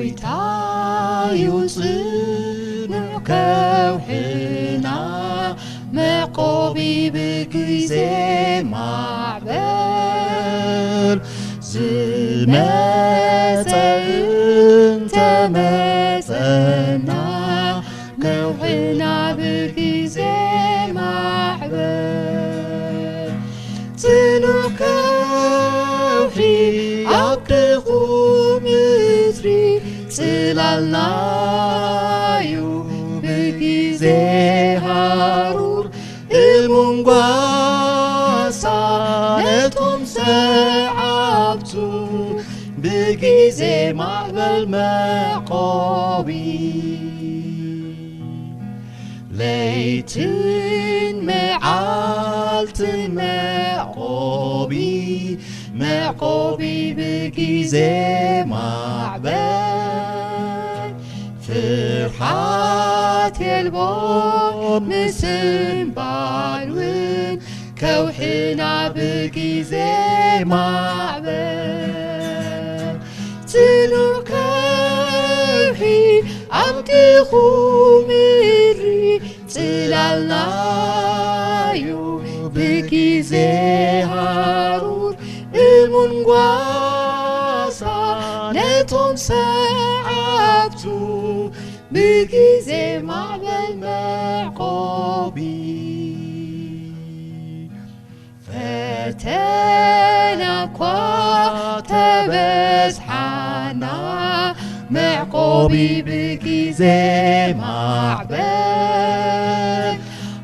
ጎይታ يوصنع كوحنا معقوبي بكيزي معبر زمتن تمتنا كوحنا بكيزي معبر تنو كوحي عبدخو مصري سلالنا يو بكيزي هارور المنقاسة نتهم سعبتو بكيزي معبل مقابي ليتن معالتن مقابي معقوبي بكيزي معبل فرحات البون مسنبالون كوحنا بكيزي معبل تنو كوحي عبدي خميري تلالنا يو بكيزي هارور المنقاسة نتهم سعبتو بكيزي معبل معقوبي فتنا تبزحنا معقوبي بكيزي معبل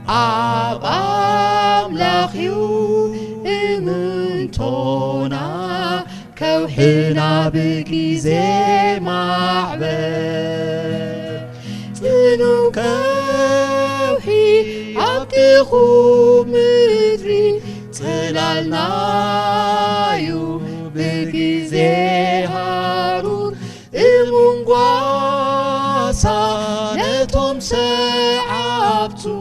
عبام لخيو منتونا كوحنا بكيزي معبل تنو كوحي عبدي خمدري تلالنا يو بكيزي هارور المنقاسة نتهم سعبتو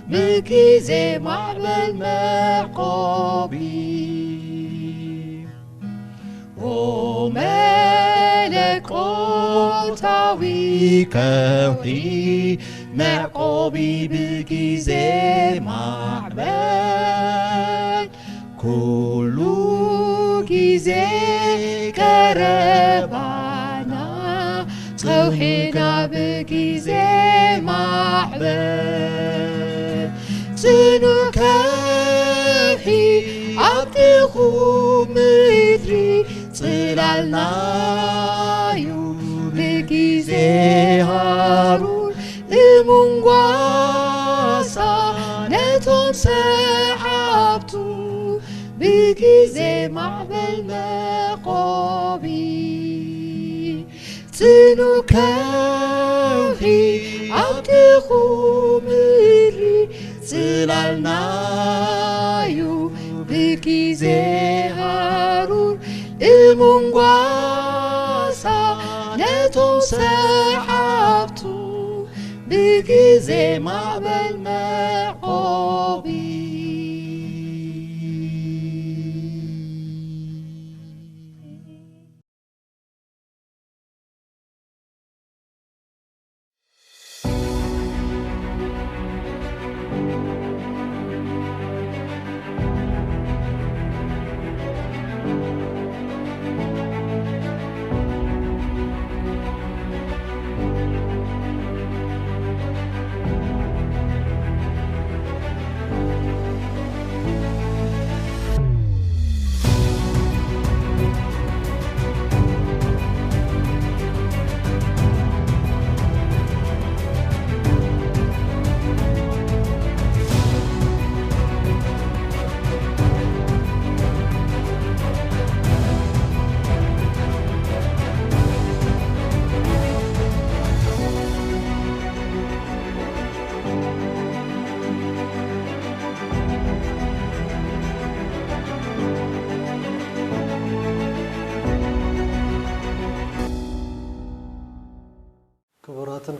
بكيزي معبل معقوبي وملكوتاوي كوحي معقوبي بكيزي معبل كلو كيزي كربانا كوحينا بكيزي معبل تنو كوحي عبدي خمدري تلالنا يو بكيزي هارور المنقاسة نتهم سعبتو بكيزي معبل مقابي تنو كوحي عبدي خمري تلالنا يو بكيزي هارور المنقاسة نتهم سعبتو بكيزي معبل معقوبي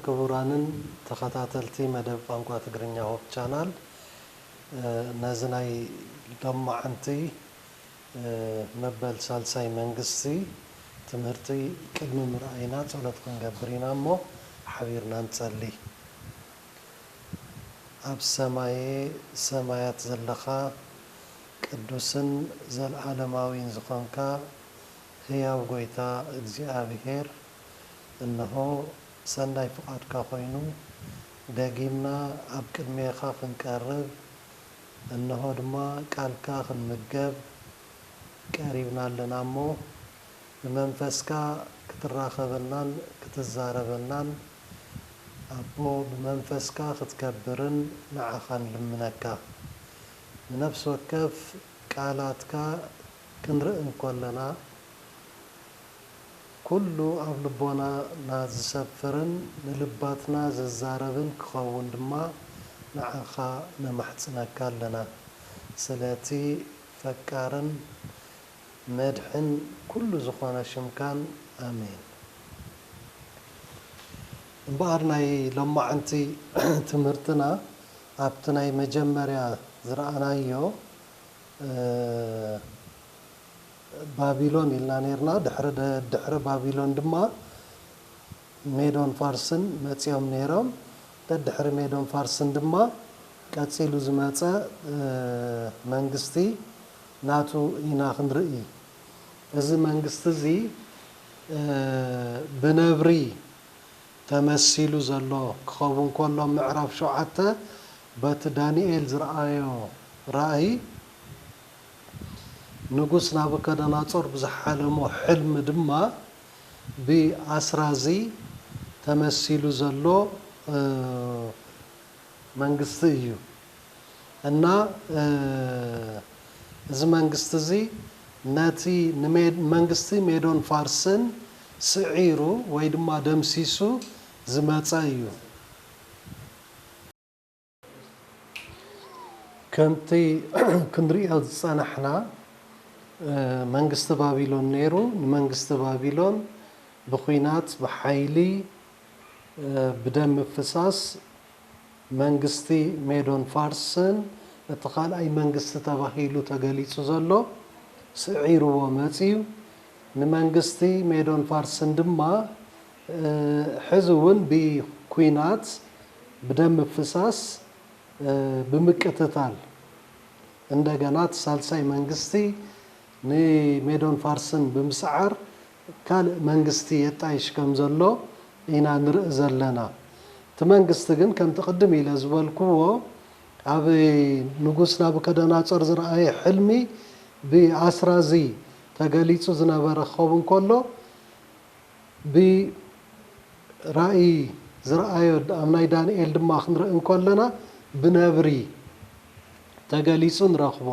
ክቡራንን ተኸታተልቲ መደብ ቋንቋ ትግርኛ ሆፕ ቻናል نازناي لما عنتي مبل سالساي منقصي تمرتي كلمة مرأينا ጸሎት ክንገብርና እሞ ሓቢርና ንጸልይ ኣብ ሰማያት ዘለኻ ቅዱስን ዘለዓለማዊን ዝኾንካ ሕያው ጎይታ እግዚአብሔር እነሆ ሰናይ ፍቃድካ ኮይኑ ደጊምና ኣብ ቅድሜኻ ክንቀርብ እነሆ ድማ ቃልካ ክንምገብ ቀሪብና ኣለና እሞ ብመንፈስካ ክትራኸበናን ክትዛረበናን አቦ በመንፈስካ ክትከብርን ንዓኻን ልምነካ ነፍስ ወከፍ ቃላትካ ክንርኢ እንከለና ኩሉ ኣብ ልቦና ዝሰፍርን ንልባትና ዝዛረብን ክኸውን ድማ ንዓኻ ነማሕፅነካ ኣለና ስለቲ ፈቃርን መድሕን ኩሉ ዝኾነ ሽምካን ኣሜን እምበኣር ናይ ሎማዓንቲ ትምህርትና ኣብቲ ናይ መጀመርያ ዝረኣናዮ ባቢሎን ኢልና ነርና ድሕሪ ባቢሎን ድማ ሜዶን ፋርስን መፅኦም ነይሮም ድሕሪ ሜዶን ፋርስን ድማ ቀፂሉ ዝመፀ መንግስቲ ናቱ ኢና ክንርኢ እዚ መንግስቲ እዚ ብነብሪ ተመሲሉ ዘሎ ክኸውን ከሎ ምዕራፍ 7 በቲ ዳንኤል ዝረአዮ ራእይ ንጉስ ናቡከደነፆር ብዝሓለሞ ሕልም ድማ ብኣስራዚ ተመሲሉ ዘሎ መንግስቲ እዩ እና እዚ መንግስቲ እዚ ነቲ መንግስቲ ሜዶን ፋርስን ስዒሩ ወይ ድማ ደምሲሱ ዝመፀ እዩ ከምቲ ክንሪኦ ዝፀናሕና መንግስቲ ባቢሎን ነይሩ ንመንግስቲ ባቢሎን ብኹናት ብሓይሊ ብደም ምፍሳስ መንግስቲ ሜዶን ፋርስን እቲ ካልኣይ መንግስቲ ተባሂሉ ተገሊጹ ዘሎ ስዒርዎ መፅዩ ንመንግስቲ ሜዶን ፋርስን ድማ ሕዚ እውን ብኩናት ብደም ምፍሳስ ብምቅትታል እንደገና ተሳልሳይ መንግስቲ ንሜዶን ፋርስን ብምስዓር ካልእ መንግስቲ የጣይሽ ከም ዘሎ ኢና ንርኢ ዘለና እቲ መንግስቲ ግን ከምቲ ቅድም ኢለ ዝበልክዎ ኣብ ንጉስ ናቡከደነፆር ዝረአየ ሕልሚ ብኣስራዚ ተገሊጹ ዝነበረ ክኸውን ከሎ ብራእይ ዝረአዮ ኣብ ናይ ዳንኤል ድማ ክንርኢ እንከለና ብነብሪ ተገሊጹ ንረኽቦ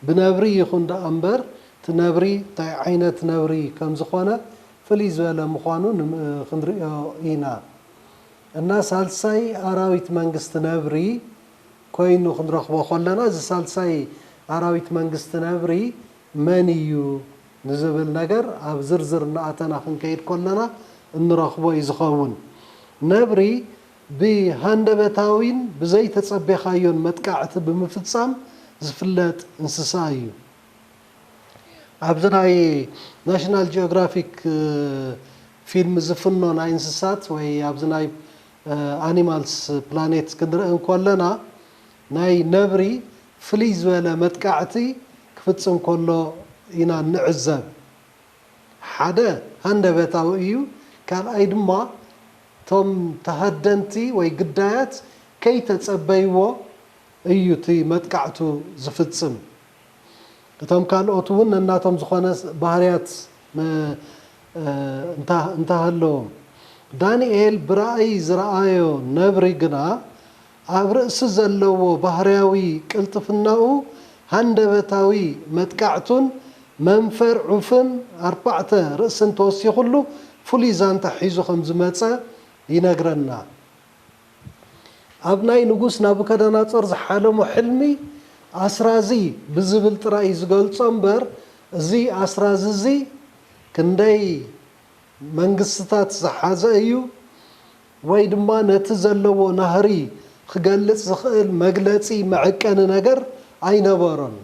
ብነብሪ ይኹን ዳ እምበር እቲ ነብሪ እንታይ ዓይነት ነብሪ ከም ዝኾነ ፍልይ ዝበለ ምዃኑ ክንሪኦ ኢና እና ሳልሳይ ኣራዊት መንግስቲ ነብሪ ኮይኑ ክንረኽቦ ከለና እዚ ሳልሳይ ኣራዊት መንግስቲ ነብሪ መን እዩ ንዝብል ነገር ኣብ ዝርዝር እናኣተና ክንከይድ ከለና እንረኽቦ እዩ ዝኸውን ነብሪ ብሃንደበታዊን ብዘይተፀበኻዮን መጥቃዕቲ ብምፍፃም ዝፍለጥ እንስሳ እዩ ኣብዚ ናይ ናሽናል ጂኦግራፊክ ፊልም ዝፍኖ ናይ እንስሳት ወይ ኣብዚ ናይ ኣኒማልስ ፕላኔት ክንርኢ እንከለና ናይ ነብሪ ፍልይ ዝበለ መጥቃዕቲ ክፍፅም ከሎ ኢና ንዕዘብ ሓደ ሃንደበታዊ እዩ ካልኣይ ድማ ቶም ተሃደንቲ ወይ ግዳያት ከይተፀበይዎ እዩ እቲ መጥቃዕቱ ዝፍፅም እቶም ካልኦት እውን እናቶም ዝኾነ ባህርያት እንተሃለዎም ዳንኤል ብራእይ ዝረአዮ ነብሪ ግና ኣብ ርእሲ ዘለዎ ባህርያዊ ቅልጥፍናኡ ሃንደበታዊ መጥቃዕቱን መንፈር ዑፍን 4 ርእስን ተወሲኹሉ ፍሉይ ዛንታ ሒዙ ከም ዝመፀ ይነግረና ኣብ ናይ ንጉስ ናቡከደነፆር ዝሓለሞ ሕልሚ ኣስራዚ ብዝብል ጥራይ ዝገልጾ እምበር እዚ ኣስራዚ እዚ ክንደይ መንግስትታት ዝሓዘ እዩ ወይ ድማ ነቲ ዘለዎ ናህሪ ክገልጽ ዝኽእል መግለጺ መዐቀኒ ነገር ኣይነበሮን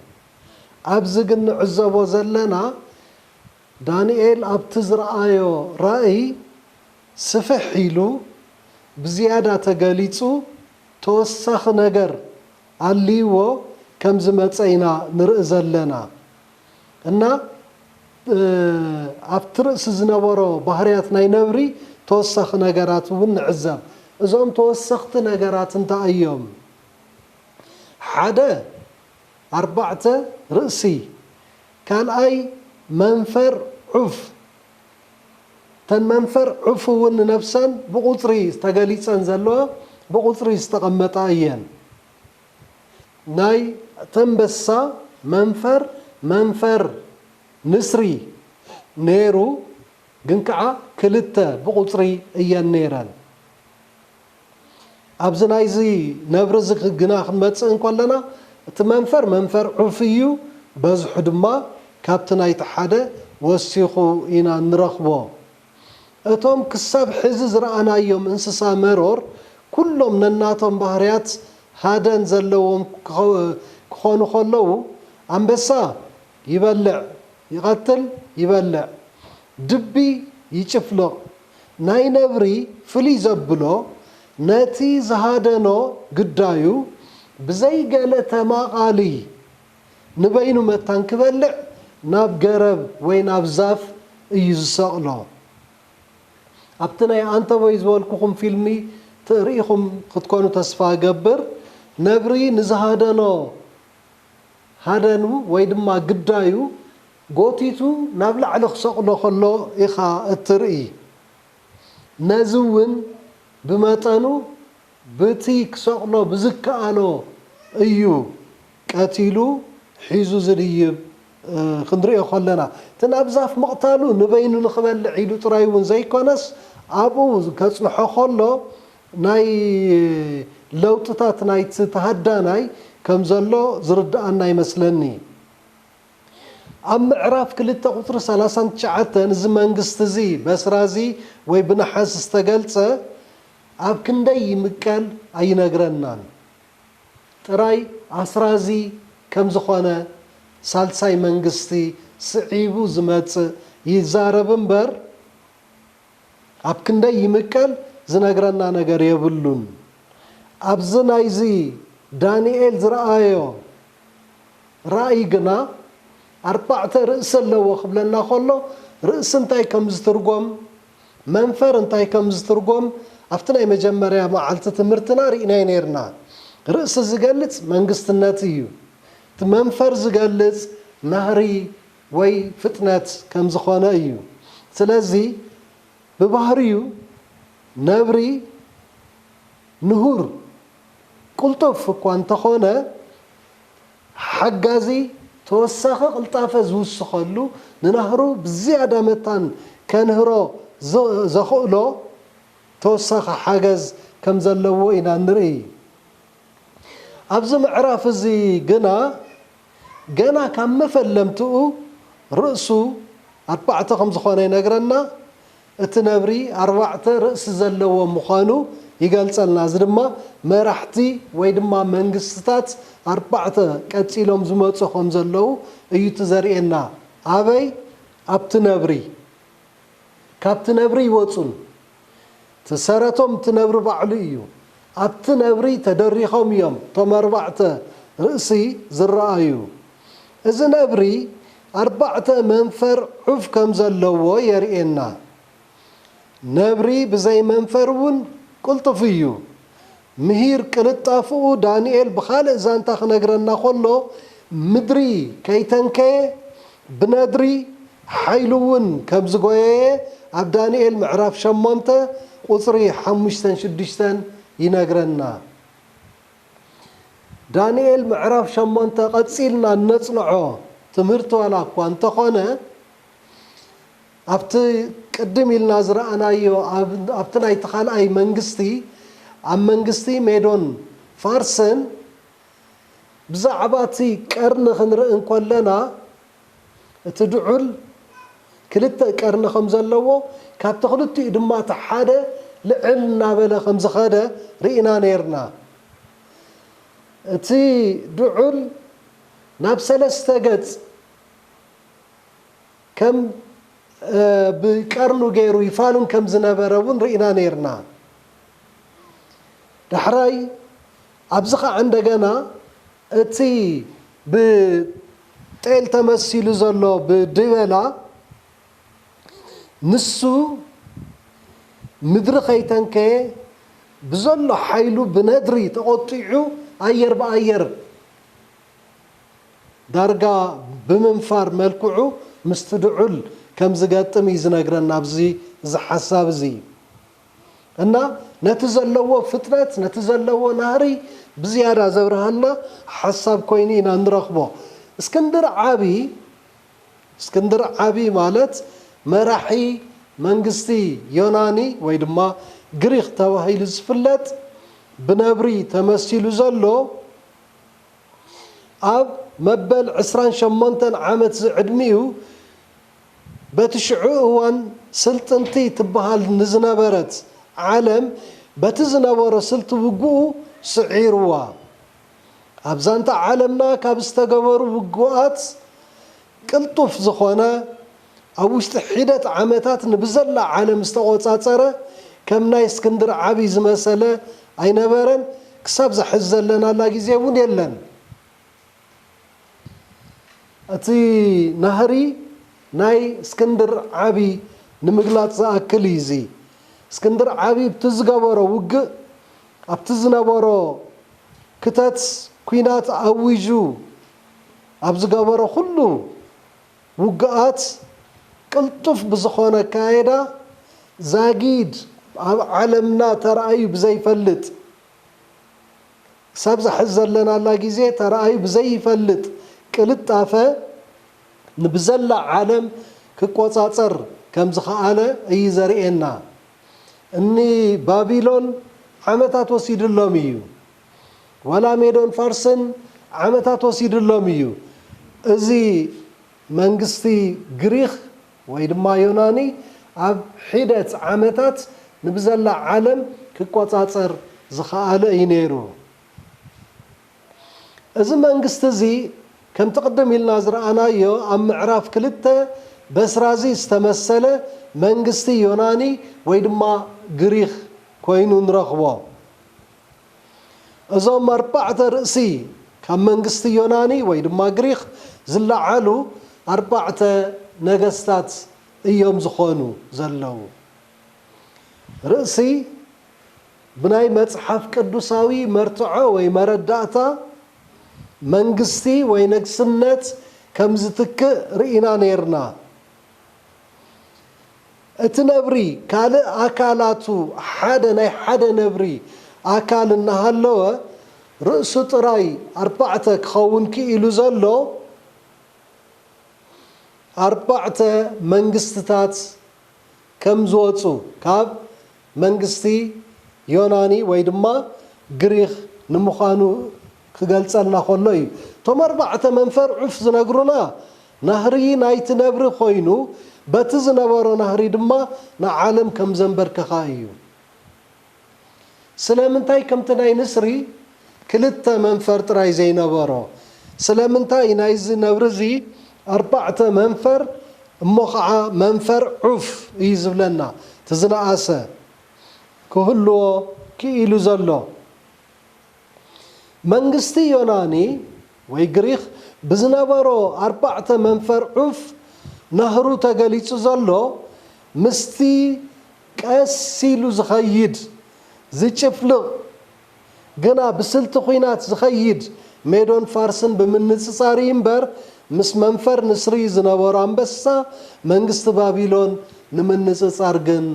ኣብዚ ግን ንዕዘቦ ዘለና ዳንኤል ኣብቲ ዝረአዮ ራእይ ስፍሕ ኢሉ ብዝያዳ ተገሊጹ ተወሳኺ ነገር ኣልይዎ ከም ዝመፀ ኢና ንርኢ ዘለና እና ኣብቲ ርእሲ ዝነበሮ ባህርያት ናይ ነብሪ ተወሳኺ ነገራት እውን ንዕዘብ እዞም ተወሰኽቲ ነገራት እንታይ እዮም ሓደ 4 ርእሲ ካልኣይ መንፈር ዑፍ ተን መንፈር ዑፍ እውን ነፍሰን ብቁፅሪ ተገሊፀን ዘለዋ ብቁፅሪ ዝተቐመጣ እየን ናይ ተንበሳ መንፈር ንስሪ ነይሩ ግን ከዓ 2 ብቁፅሪ እየን ነይረን ኣብዚ ናይዚ ነብሪ ግና ክንመፅእ እንከለና እቲ መንፈር ዑፍ እዩ በዝሑ ድማ ካብቲ ናይቲ ሓደ ወሲኹ ኢና ንረኽቦ እቶም ክሳብ ሕዚ ዝረኣናዮም እንስሳ መሮር ኩሎም ነናቶም ባህርያት ሃደን ዘለዎም ክኾኑ ከለዉ ኣንበሳ ይበልዕ ይቐትል ይበልዕ ድቢ ይጭፍልቕ ናይ ነብሪ ፍልይ ዘብሎ ነቲ ዝሃደኖ ግዳዩ ብዘይገለ ተማቓሊ ንበይኑ መታን ክበልዕ ናብ ገረብ ወይ ናብ ዛፍ እዩ ዝሰቕሎ ኣብቲ ናይ ኣንተበይ ዝበልኩኹም ፊልሚ ትርኢኹም ክትኮኑ ተስፋ ገብር ነብሪ ንዝሃደኖ ሃደኑ ወይ ድማ ግዳዩ ጎቲቱ ናብ ላዕሊ ክሰቕሎ ከሎ ኢኻ እትርኢ ነዚ እውን ብመጠኑ በቲ ክሰቕሎ ብዝከኣሎ እዩ ቀቲሉ ሒዙ ዝድይብ ክንሪኦ ከለና እቲ ናብ ዛፍ መቕታሉ ንበይኑ ንኽበልዕ ኢሉ ጥራይ እውን ዘይኮነስ ኣብኡ ከፅንሖ ከሎ ናይ ለውጥታት ናይቲ ተሃዳናይ ከም ዘሎ ዝርዳኣና ይመስለኒ ኣብ ምዕራፍ 2 ቁፅሪ 39 እዚ መንግስቲ እዚ በስራ እዚ ወይ ብነሓስ ዝተገልፀ ኣብ ክንደይ ይምቀል ኣይነግረናን ጥራይ ኣስራዚ ከም ዝኾነ ሳልሳይ መንግስቲ ስዒቡ ዝመፅእ ይዛረብ እምበር ኣብ ክንደይ ይምቀል ዝነግረና ነገር የብሉን ኣብዚ ናይዚ ዳንኤል ዝረአዮ ራእይ ግና 4 ርእሲ ኣለዎ ክብለና ከሎ ርእሲ እንታይ ከም ዝትርጎም መንፈር እንታይ ከም ዝትርጎም ኣብቲ ናይ መጀመርያ መዓልቲ ትምህርትና ርኢናይ ነርና ርእሲ ዝገልጽ መንግስትነት እዩ እቲ መንፈር ዝገልጽ ናህሪ ወይ ፍጥነት ከም ዝኾነ እዩ ስለዚ ብባህሪዩ ነብሪ ንሁር ቁልጡፍ እኳ እንተኾነ ሓጋዚ ተወሳኺ ቅልጣፈ ዝውስኸሉ ንናህሩ ብዝያዳ መታን ከንህሮ ዘኽእሎ ተወሳኺ ሓገዝ ከም ዘለዎ ኢና ንርኢ ኣብዚ ምዕራፍ እዚ ግና ገና ካብ መፈለምትኡ ርእሱ 4 ከም ዝኾነ ይነግረና እቲ ነብሪ 4 ርእሲ ዘለዎ ምዃኑ ይገልጸልና እዚ ድማ መራሕቲ ወይ ድማ መንግስትታት 4 ቀፂሎም ዝመፁ ከም ዘለው እዩ ተዘርኤና ኣበይ ኣብቲ ነብሪ ካብቲ ነብሪ ይወፁን ተሰረቶም እቲ ነብሪ ባዕሉ እዩ ኣብቲ ነብሪ ተደሪኾም እዮም ቶም 4 ርእሲ ዝረአዩ እዚ ነብሪ 4 መንፈር ዑፍ ከም ዘለዎ የርኤና ነብሪ ብዘይ መንፈር እውን ቁልጡፍ እዩ ምሂር ቅልጣፍኡ ዳንኤል ብኻልእ ዛንታ ክነግረና ከሎ ምድሪ ከይተንከየ ብነድሪ ሓይሉ እውን ከም ዝጎየየ ኣብ ዳንኤል ምዕራፍ 8 ቁፅሪ 5-6 ይነግረና ዳንኤል ምዕራፍ 8 ቀፂልና ነፅንዖ ትምህርቲ ዋላ እኳ እንተኾነ ኣብቲ ቅድም ኢልና ዝረአናዮ ኣብቲ ናይቲ ካልኣይ መንግስቲ ኣብ መንግስቲ ሜዶን ፋርስን ብዛዕባ እቲ ቀርኒ ክንርኢ እንከለና እቲ ድዑል 2 ቀርኒ ከም ዘለዎ ካብቲ ክልቲኡ ድማ እቲ ሓደ ልዕል እናበለ ከም ዝኸደ ርኢና ነርና እቲ ድዑል ናብ 3 ገጽ ከም بقرنو غيرو يفالون كم زنبرون رئينا نيرنا دحراي أبزخ عندنا اتي بتيل تمثيل زلو بدولا نسو مدر خيتنك بزلو حيلو بندري تقطيعو أير بأير درجة بمنفار ملكعو مستدعول كم زقاتم يزنقرنا بزي زحساب زي أنا نتزلوا فترات نتزلوا نهري بزيادة زورهنا حساب كوينين نرخبه اسكندر عابي مالت مراحي منقستي يوناني ويدما غريخ توهيل زفلت بنبري تمثيل زلو أب مبل عسران شمونتن عامت عدميو بتشعوان سلطنتي تبهال نزنبرت عالم بتزنبر سلط وقوه سعيروا أبزانت عالمنا كابستقبر وقوات كالطوف زخوانا أوشت حيدة عامتات نبزل عالم استغوطات كم ناي اسكندر عابي زمسالة أي نبرن كساب زحزل لنا لاقي زيبون يلن أتي نهري ناي اسكندر عابي نمغلات زاكل يزي اسكندر عابي بتزقبرو وق ابتزنبرو كتات كوينات اويجو ابزقبرو كله وقات قلطف بزخونه كايدا زاقيد عالمنا ترأي بزي فلت سابز حزر لنا الله جزي ترأي بزي فلت قلت عفا نبزل عالم كقوصاصر كم زخاله اي زرينا اني بابيلون عمتات وسيد اللوميو ولا ميدون فارسن عمتات وسيد اللوميو ازي منغستي غريخ ويدما يوناني اب حيدت عمتات نبزل عالم كقوصاصر زخاله اي نيرو ازي منغست زي كم تقدم لنا زرعنا يو أم عراف كلته بس رازي استمثله منغستي يوناني ويدما غريخ كوينون رخوا أزوم أربعة رأسي كم منغستي يوناني ويدما غريخ زلعالو أربعة نغستات ايوم زخونو زلو رأسي بناي مصحف قدساوي مرتعو وي مرداتا منغستي وينقسنت كم زتك رئينا نيرنا اتنبري كال اكالاتو حدا نبري اكال النهالو رأس طراي أربعة خون كيلو زلو أربعة منغستات كم زوتو كاب منغستي يوناني ويدما غريخ نمخانو كقلصنا خلوي توم أربعة منفر عف زنقرنا نهري نايت نبر خوينو بتزنبرو نهري دما نعالم كم زنبر كخايو سلامنتاي كم تناي نسري كلتا منفر تراي زي نبرو سلامنتاي نايز نبرزي أربعة منفر مخعة منفر عف يزبلنا تزنا آسا كهلو كيلو زلو منغستي يوناني ويغريخ بزنبرو أربعة منفر عف نهرو تقليتو زلو مستي كاسيلو زخيد زي تشفلق قنا بسلت خوينات زخيد ميدون فارسن بمنصصاري ينبر مس منفر نسري زنبرو أنبسا منغست بابيلون نمنصصار قن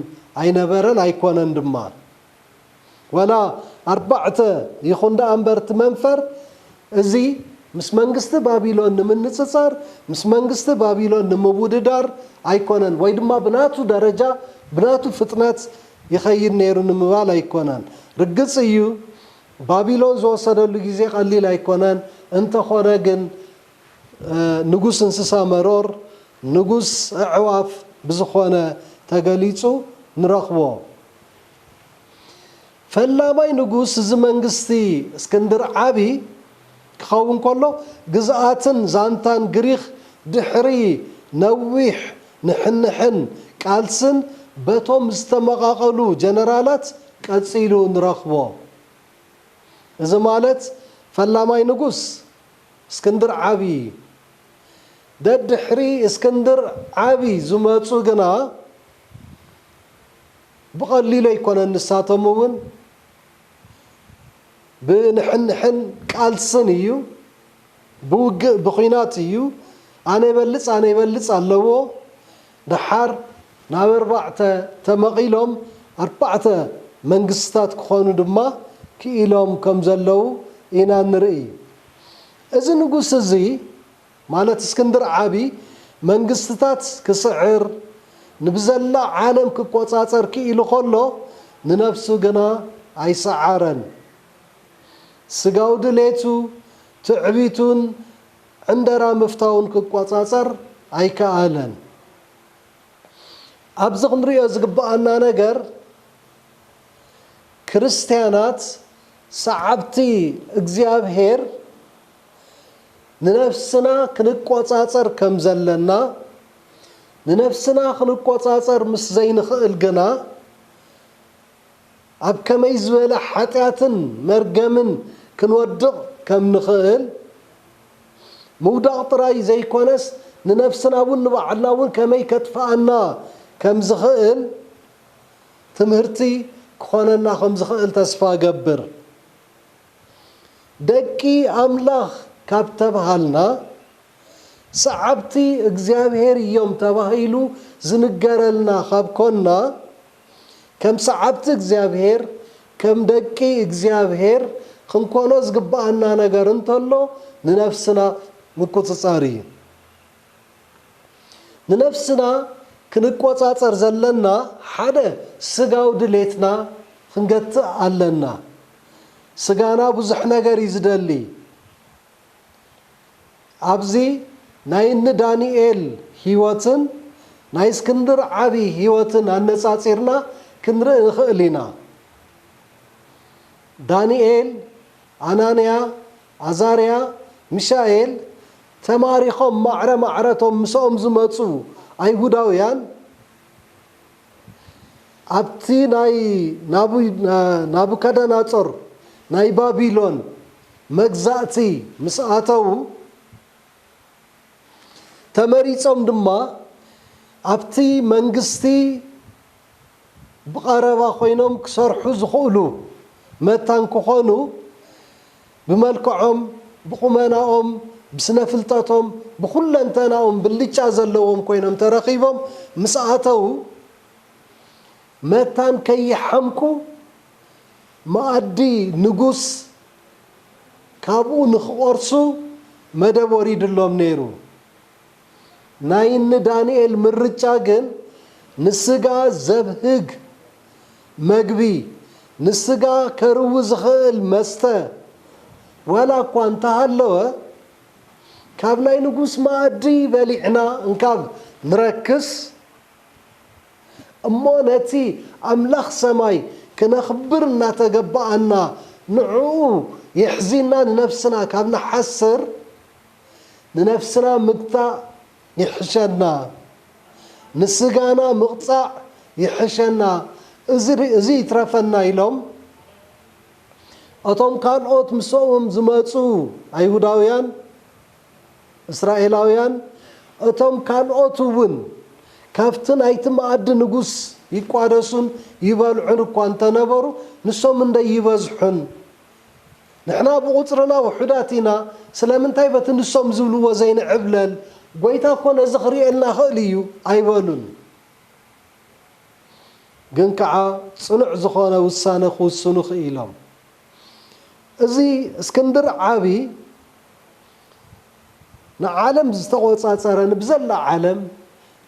أينبرن أيكونن دمان ولا أربعة يخون دا أنبرت منفر زي مس منغست بابيلون نمنصصار مس منغست بابيلون نمبوددار أيكونن ويدما بناتو درجة بناتو فتنات يخير نيرو نمبال أيكونن رقص ايو بابيلون زو صدلو جزي قليل أيكونن انت خورجن نقص انسسا مرور نقص عواف بزخوانة تقاليتو نرخبو فلا ما ينقص زمنغستي اسكندر عابي خاون كله جزءاتن زانتان غريخ دحري نويح ንሕንሕን ቃልስን በቶም ዝተመቃቀሉ ጀነራላት ቀፂሉ ንረኽቦ እዚ ማለት ፈላማይ ንጉስ እስክንድር ዓብይ ደድሕሪ እስክንድር ዓብይ ዝመፁ ግና ብቐሊሉ ኣይኮነን ንሳቶም እውን ብንሕንሕን ቃልስን እዩ ብውግእ ብኹናት እዩ ኣነ ይበልፅ ኣለዎ ድሓር ናብ 4 ተመቂሎም 4 መንግስትታት ክኾኑ ድማ ክኢሎም ከም ዘለው ኢና ንርኢ እዚ ንጉስ እዚ ማለት እስክንድር ዓብይ መንግስትታት ክስዕር ንብዘላ ዓለም ክቆፃፀር ክኢሉ ከሎ ንነፍሱ ግና ኣይሰዓረን ስጋው ድሌቱ ትዕቢቱን ዕንደራ ምፍታውን ክቆፃፀር ኣይከኣለን ኣብዚ ክንሪኦ ዝግባአና ነገር ክርስቲያናት ሰዓብቲ እግዚአብሔር ንነፍስና ክንቆፃፀር ከም ዘለና ንነፍስና ክንቆፃፀር ምስ ዘይንኽእል ግና ኣብ ከመይ ዝበለ ሓጢአትን መርገምን ክንወድቕ ከም ንኽእል ምውዳቕ ጥራይ ዘይኮነስ ንነፍስና እውን ንባዕልና እውን ከመይ ከጥፋአና ከም ዝኽእል ትምህርቲ ክኾነና ከም ዝኽእል ተስፋ ገብር ደቂ ኣምላኽ ካብ ተባሃልና ሰዓብቲ እግዚአብሔር እዮም ተባሂሉ ዝንገረልና ካብ ኮና ከም ሰዓብቲ እግዚአብሔር ከም ደቂ እግዚአብሔር ክንኮኖ ዝግባአና ነገር እንተሎ ንነፍስና ምቁፅፃር እዩ ንነፍስና ክንቆፃፀር ዘለና ሓደ ስጋው ድሌትና ክንገትእ ኣለና ስጋና ብዙሕ ነገር እዩ ዝደሊ ኣብዚ ናይ ዳንኤል ህይወትን ናይ እስክንድር ዓብይ ህይወትን ኣነፃፂርና ክንርኢ ንኽእል ኢና ዳንኤል ኣናንያ ኣዛርያ ሚሻኤል ተማሪኾም ማዕረቶም ምስኦም ዝመፁ ኣይሁዳውያን ኣብቲ ናይ ናቡከደነፆር ናይ ባቢሎን መግዛእቲ ምስ ኣተው ተመሪፆም ድማ ኣብቲ መንግስቲ ብቐረባ ኮይኖም ክሰርሑ ዝኽእሉ መታን ክኾኑ ብመልክዖም ብቁመናኦም ብስነ ፍልጠቶም ብኩለንተናኦም ብልጫ ዘለዎም ኮይኖም ተረኺቦም ምስ ኣተው መታን ከይሓምኩ ማኣዲ ንጉስ ካብኡ ንኽቆርሱ መደብ ወሪድሎም ነይሩ ናይኒ ዳንኤል ምርጫ ግን ንስጋ ዘብህግ መግቢ ንስጋ ከርው ዝኽእል መስተ ወላ እኳ እንተሃለወ ካብ ናይ ንጉስ ማኣዲ በሊዕና እንካብ ንረክስ እሞ ነቲ ኣምላኽ ሰማይ ክነኽብር እናተገባአና ንዕኡ يحزننا لنفسنا كابنا حسر لنفسنا مقطع يحشنا نسقانا مقطع يحشنا ازي ترفنا إلهم أتوم كان أوت مسوهم زماتو أيهوداويان إسرائيلاويان أتوم كان أوتون كافتن أيتم عد نجوس يقعدسون يبالعون كوانتا نبرو نسوم من دا يبزحون نحنا بقطرنا وحداتنا سلامن تايبة نسوم زولو وزين عبلل قويتا كون زخري إلنا خاليو أيوالون قنكعا صنع زخوانا وسانا خو السنوخ إيلام ازي اسكندر عابي نعالم زتقوى صار نبزل عالم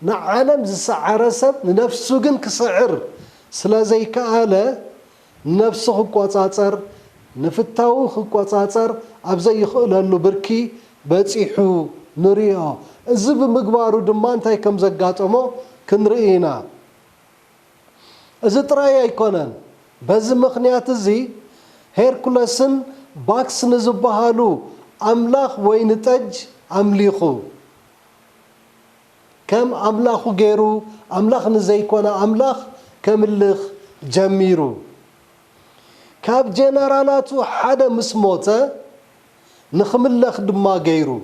نعالم زسعر سب نفسه جن كسعر سلا زي كآلة نفسه قوصاصر نفتاو قوصاصر ابزي خلالو بركي بصيحو نريا ازب مغبارو دما انتي كم زغاطمو كنرينا از تراي ايكونن بز مخنيات زي هيركولسن باكس نزبهالو املاخ وين تج امليخو كم أملاخ غيرو أملاخ نزيكونا أملاخ كملخ جميرو كاب جنرالاتو حدا مسموته نخملخ دما غيرو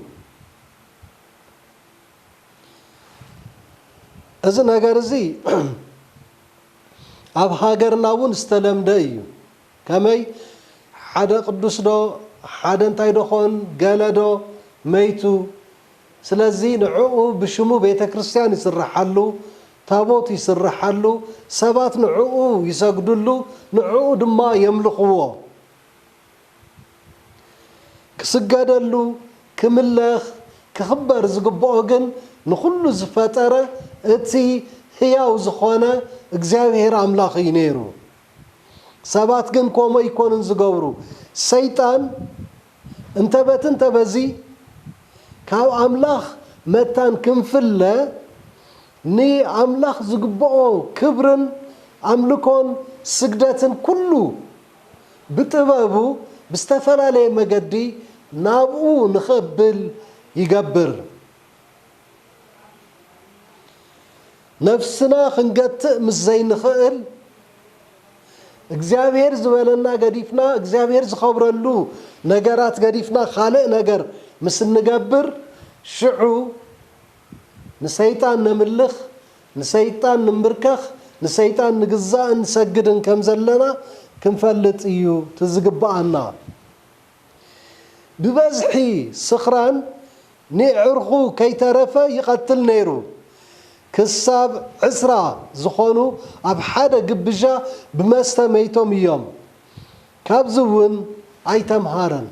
إذا نجارزي أب هاجرنا ون استلم دايو كماي حدا قدوس دو حدا انتايدو خون قالدو ميتو سلازي نعوه بشمو بيتا كريستيان يسرحالو تابوت يسرحالو سبات نعوه يساقدلو نعوه دما يملقوه كسقادلو كملخ كخبر زقبوغن نخلو زفاتره اتي هياو زخونه እግዚአብሔር አምላኽ ይነሩ ሰባት ግን ቆመ ይኮንን ዝገብሩ ሰይጣን እንተበትን ተበዚ ካብ አምላኽ መታን ክንፍለ ኒ አምላኽ ዝግብኦ ክብርን አምልኮን ስግደትን ኩሉ ብጥበቡ ብስተፈላለየ መገዲ ናብኡ ንኸብል ይገብር نفسنا خنقتء مزين خيل እግዚአብሔር ዝበለና ገዲፍና እግዚአብሔር ዝኸብረሉ ነገራት ገዲፍና خالق ነገር ምስ ንገብር ሽዑ ንሰይጣን ንምልኽ ንሰይጣን ንምርከኽ ንሰይጣን ንግዛእ ንሰግድን ከም ዘለና ክንፈልጥ እዩ ትዝግባአና ብበዝሒ ስኽራን ንዕርኹ ከይተረፈ ይቀትል ነይሩ كساب عسرة زخونو أب حدا قبجة بمستميتهم يوم كابزون أيتم هارن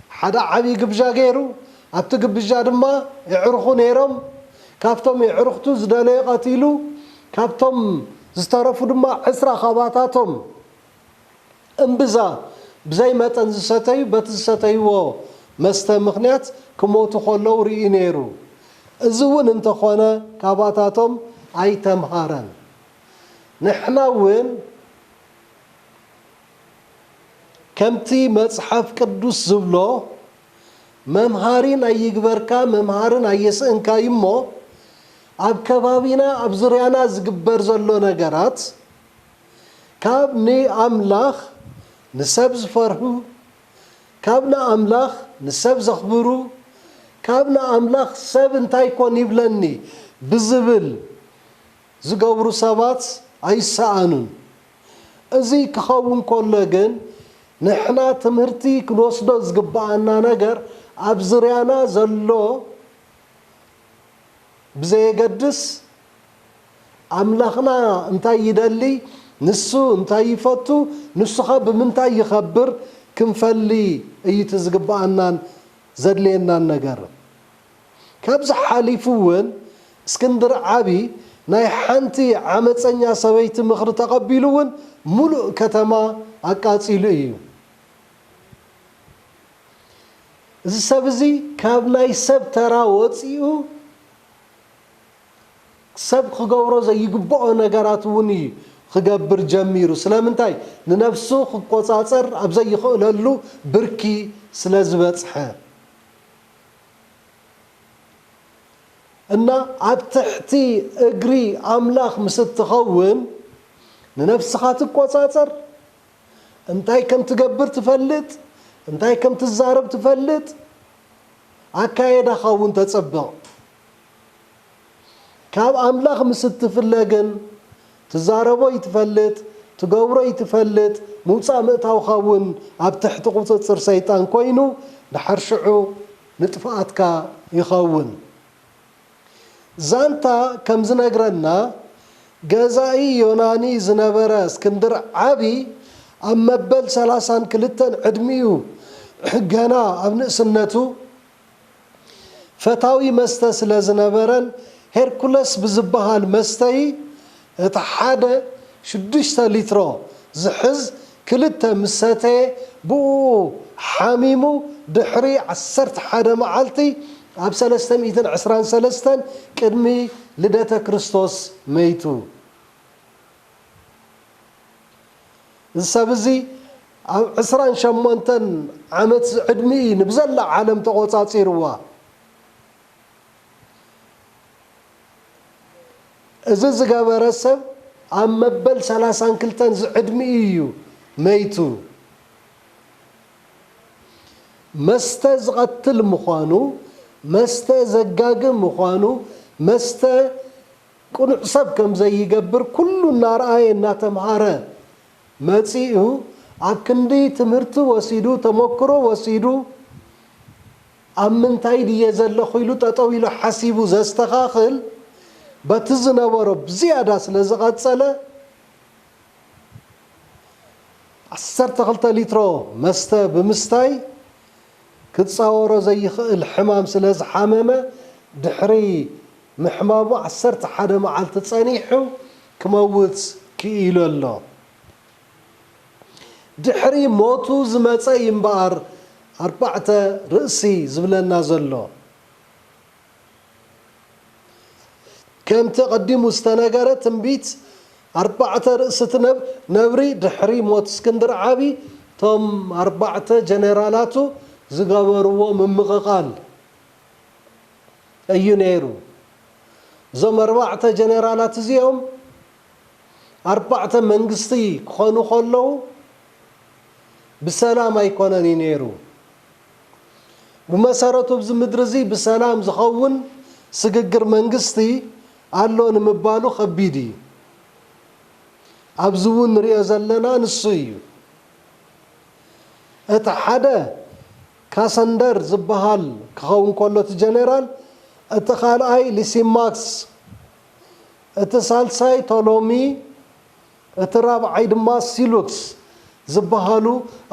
حدا عبي قبجة غيرو أبت قبجة دما يعرخو نيرم كافتم يعرختو زدالي قاتلو كافتم زترفو دما عسرة خباتاتهم انبزا بزي ما تنزستيو بتنزستيو مستمخنات كموتو خلو رئي نيرو زون انت خونا كاباتاتهم اي تمهارن نحنا وين كمتي مصحف قدوس زبلو ممهارين اي يغبركا ممهارن اي يسنكا يمو اب كبابينا اب زريانا زغبر زلو نغرات كابني املاخ نسبز فرحو كابنا املاخ نسبز خبرو كابنا أملاخ سب انتاي كون يبلني بزبل زقورو سبات أي سانون أزي كخون كولغن نحنا تمرتي كنوصدو زقبعنا نجر أبزريانا زلو بزي قدس أملاخنا انتاي يدلي نسو انتاي يفتو نسو خب منتاي يخبر كنفلي اي تزقبعنا زدلينا النجار كابز حالفون اسكندر عبي ناي حنتي عمتسنيا سويت مخر تقبلون ملء كتما اقاصيلو ايو السبزي كاب ناي سب ترا وصيو سب خغورو زي يغبو نغارات وني خغبر جميرو سلامنتاي لنفسو خقصاصر ابزي يخللو بركي سلازبصحه إن عبتحتي أجري أملاخ مستخون لنفس خاتك وصاصر أنتاي كم تجبر تفلت أنتاي كم تزارب تفلت عكايد خاون تتصبع كاب أملاخ مستفلجن تزاربو يتفلت تجورو يتفلت موسى متاو خاون عبتحت قوتصر سيطان كوينو نحرشعو نتفاتك يخاون زانتا كم زنقرنا جزائي يوناني زنبرا اسكندر عبي أما بل سلاسان كلتن عدميو حقنا ابن سنتو فتاوي مستسل زنبرا هيركولس بزبها المستي اتحادة شدشتا لترو زحز كلتا مساتي بو حاميمو دحري عسرت حدا معالتي أب 313 قدمي لدة كريستوس ميتو السبزي 28 عمت عدمي نبزل عالم تقوصاصيروا እዚ ዝገበረ ሰብ ኣብ መበል 32 ዝዕድሚ እዩ መይቱ መስተ ዝቐትል ምዃኑ መስተ ዘጋግም ምዃኑ መስተ ቁኑዕ ሰብ ከም ዘይገብር ኩሉ እናርአየ እናተምሃረ መፂኡ ኣብ ክንዲ ትምህርቲ ወሲዱ ተመክሮ ወሲዱ ኣብ ምንታይ ድየ ዘለኹ ኢሉ ጠጠው ኢሉ ሓሲቡ ዘስተኻኽል በቲ ዝነበሮ ብዝያዳ ስለ ዝቐፀለ 12 ሊትሮ መስተ ብምስታይ ክፃወሮ ዘይኽእል ሕማም ስለ ዝሓመመ ድሕሪ ምሕማሙ 11 መዓልቲ ፀኒሑ ክመውት ክኢሉ ኣሎ ድሕሪ ሞቱ ዝመፀ እምበኣር 4 ርእሲ ዝብለና ዘሎ ከምቲ ቀዲሙ ዝተነገረ ትንቢት 4 ርእስቲ ነብሪ ድሕሪ ሞት እስክንድር ዓቢ ቶም 4 ጀነራላቱ ዝገበርዎ ምምቕቓል እዩ ነይሩ እዞም 4 ጀነራላት እዚኦም 4 መንግስቲ ክኾኑ ከለዉ ብሰላም ኣይኮነን እዩ ነይሩ ብመሰረቱ ኣብዚ ምድሪ እዚ ብሰላም ዝኸውን ስግግር መንግስቲ ኣሎ ንምባሉ ከቢድ እዩ ኣብዚ እውን ንሪኦ ዘለና ንሱ እዩ እቲ ሓደ ካሰንደር ዝበሃል ክኸውን ከሎ እቲ ጀነራል እቲ ካልኣይ ሊሲማክስ እቲ ሳልሳይ ቶሎሚ እቲ ራብዓይ ድማ ሲሉክስ ዝበሃሉ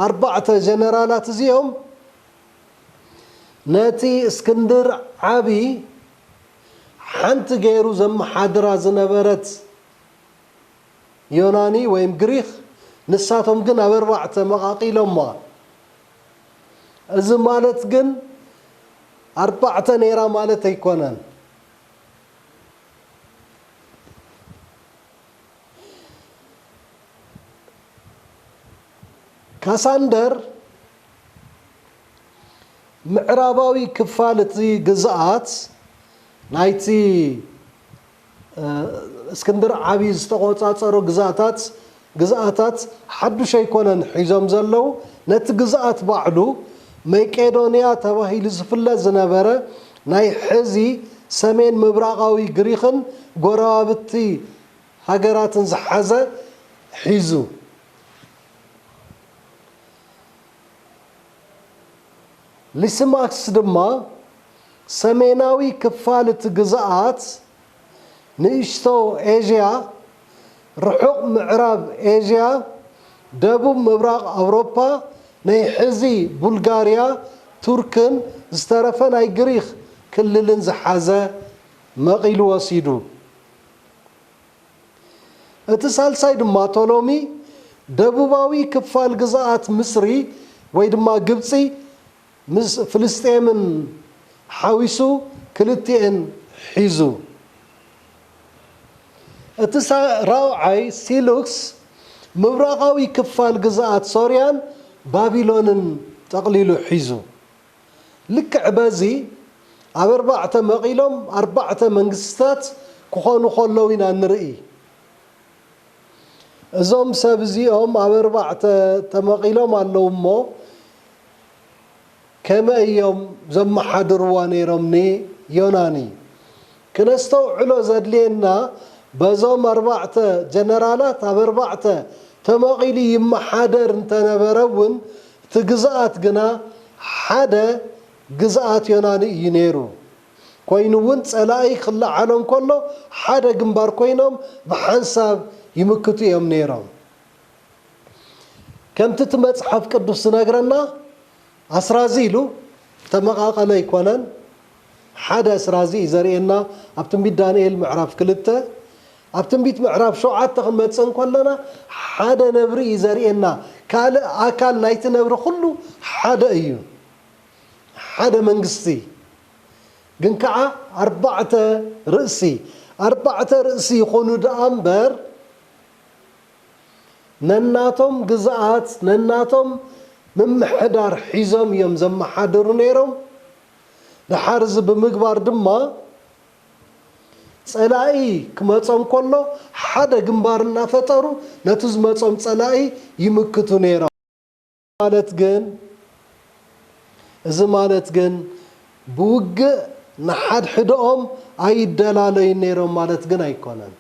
4 ጀነራላት እዚኦም ነቲ እስክንድር ዓቢ ሓንቲ ገይሩ ዘመሓድራ ዝነበረት ዮናኒ ወይም ግሪክ ንሳቶም ግን ኣብ 4 መቃቂሎማ እዚ ማለት ግን 4 ነይራ ማለት ኣይኮነን ካሳንደር ምዕራባዊ ክፋል እቲ ግዝኣት ናይቲ እስክንድር ዓቢ ዝተቆፃፀሩ ግዝኣታት ሓዱሽ ኣይኮነን ሒዞም ዘለው ነቲ ግዝኣት ባዕሉ መቄዶንያ ተባሂሉ ዝፍለጥ ዝነበረ ናይ ሕዚ ሰሜን ምብራቃዊ ግሪክን ጎረባብቲ ሃገራትን ዝሓዘ ሒዙ ሊሲማክስ ድማ ሰሜናዊ ክፋል እቲ ግዝኣት ንእሽቶ ኤዥያ ርሑቕ ምዕራብ ኤዥያ ደቡብ ምብራቕ ኣውሮፓ ናይ ሕዚ ቡልጋርያ ቱርክን ዝተረፈ ናይ ግሪክ ክልልን ዝሓዘ መቂሉ ወሲዱ እቲ ሳልሳይ ድማ ቶሎሚ ደቡባዊ ክፋል ግዝኣት ምስሪ ወይ ድማ ግብፂ ምስ ፍልስጤምን ሓዊሱ ክልቲአን ሒዙ እቲ ራብዓይ ሲሉክስ ምብራቃዊ ክፋል ግዝኣት ሶርያን ባቢሎንን ጠቕሊሉ ሒዙ ልክዕ በዚ ኣብ 4 መቂሎም 4 መንግስትታት ክኾኑ ከለዉ ኢና ንርኢ እዞም ሰብ እዚኦም ኣብ 4 ተመቂሎም ኣለዉ እሞ ከመይ እዮም ዘመሓድርዋ ነይሮም ዮናኒ ክነስተውዕሎ ዘድልየና በዞም 4 ጀነራላት ኣብ 4 ተመቂሉ ይመሓደር እንተነበረ እውን እቲ ግዝኣት ግና ሓደ ግዝኣት ዮናኒ እዩ ነይሩ ኮይኑ እውን ፀላኢ ክለዓሎም ከሎ ሓደ ግንባር ኮይኖም ብሓንሳብ ይምክቱ እዮም ነይሮም ከምቲ እቲ መፅሓፍ ቅዱስ ዝነግረና ኣስራዚ ኢሉ ተመቃቀለ ኣይኮነን ሓደ ኣስራዚ እዩ ዘርእየና ኣብ ትንቢት ዳንኤል ምዕራፍ 2 ኣብ ትንቢት ምዕራፍ 7 ክንመፅእ ከለና ሓደ ነብሪ እዩ ዘርእየና ካልእ ኣካል ናይቲ ነብሪ ኩሉ ሓደ እዩ ሓደ መንግስቲ ግን ከዓ 4 ርእሲ 4 ርእሲ ይኾኑ ደኣ እምበር ነናቶም ግዝኣት ነናቶም ምምሕዳር ሒዞም እዮም ዘመሓድሩ ነይሮም ድሓር እዚ ብምግባር ድማ ፀላኢ ክመጾም ከሎ ሓደ ግንባር እናፈጠሩ ነቲ ዝመጾም ፀላኢ ይምክቱ ነይሮም ማለት ግን ብውግእ ንሓድሕዶኦም ኣይደላለዩ ነይሮም ማለት ግን ኣይኮነን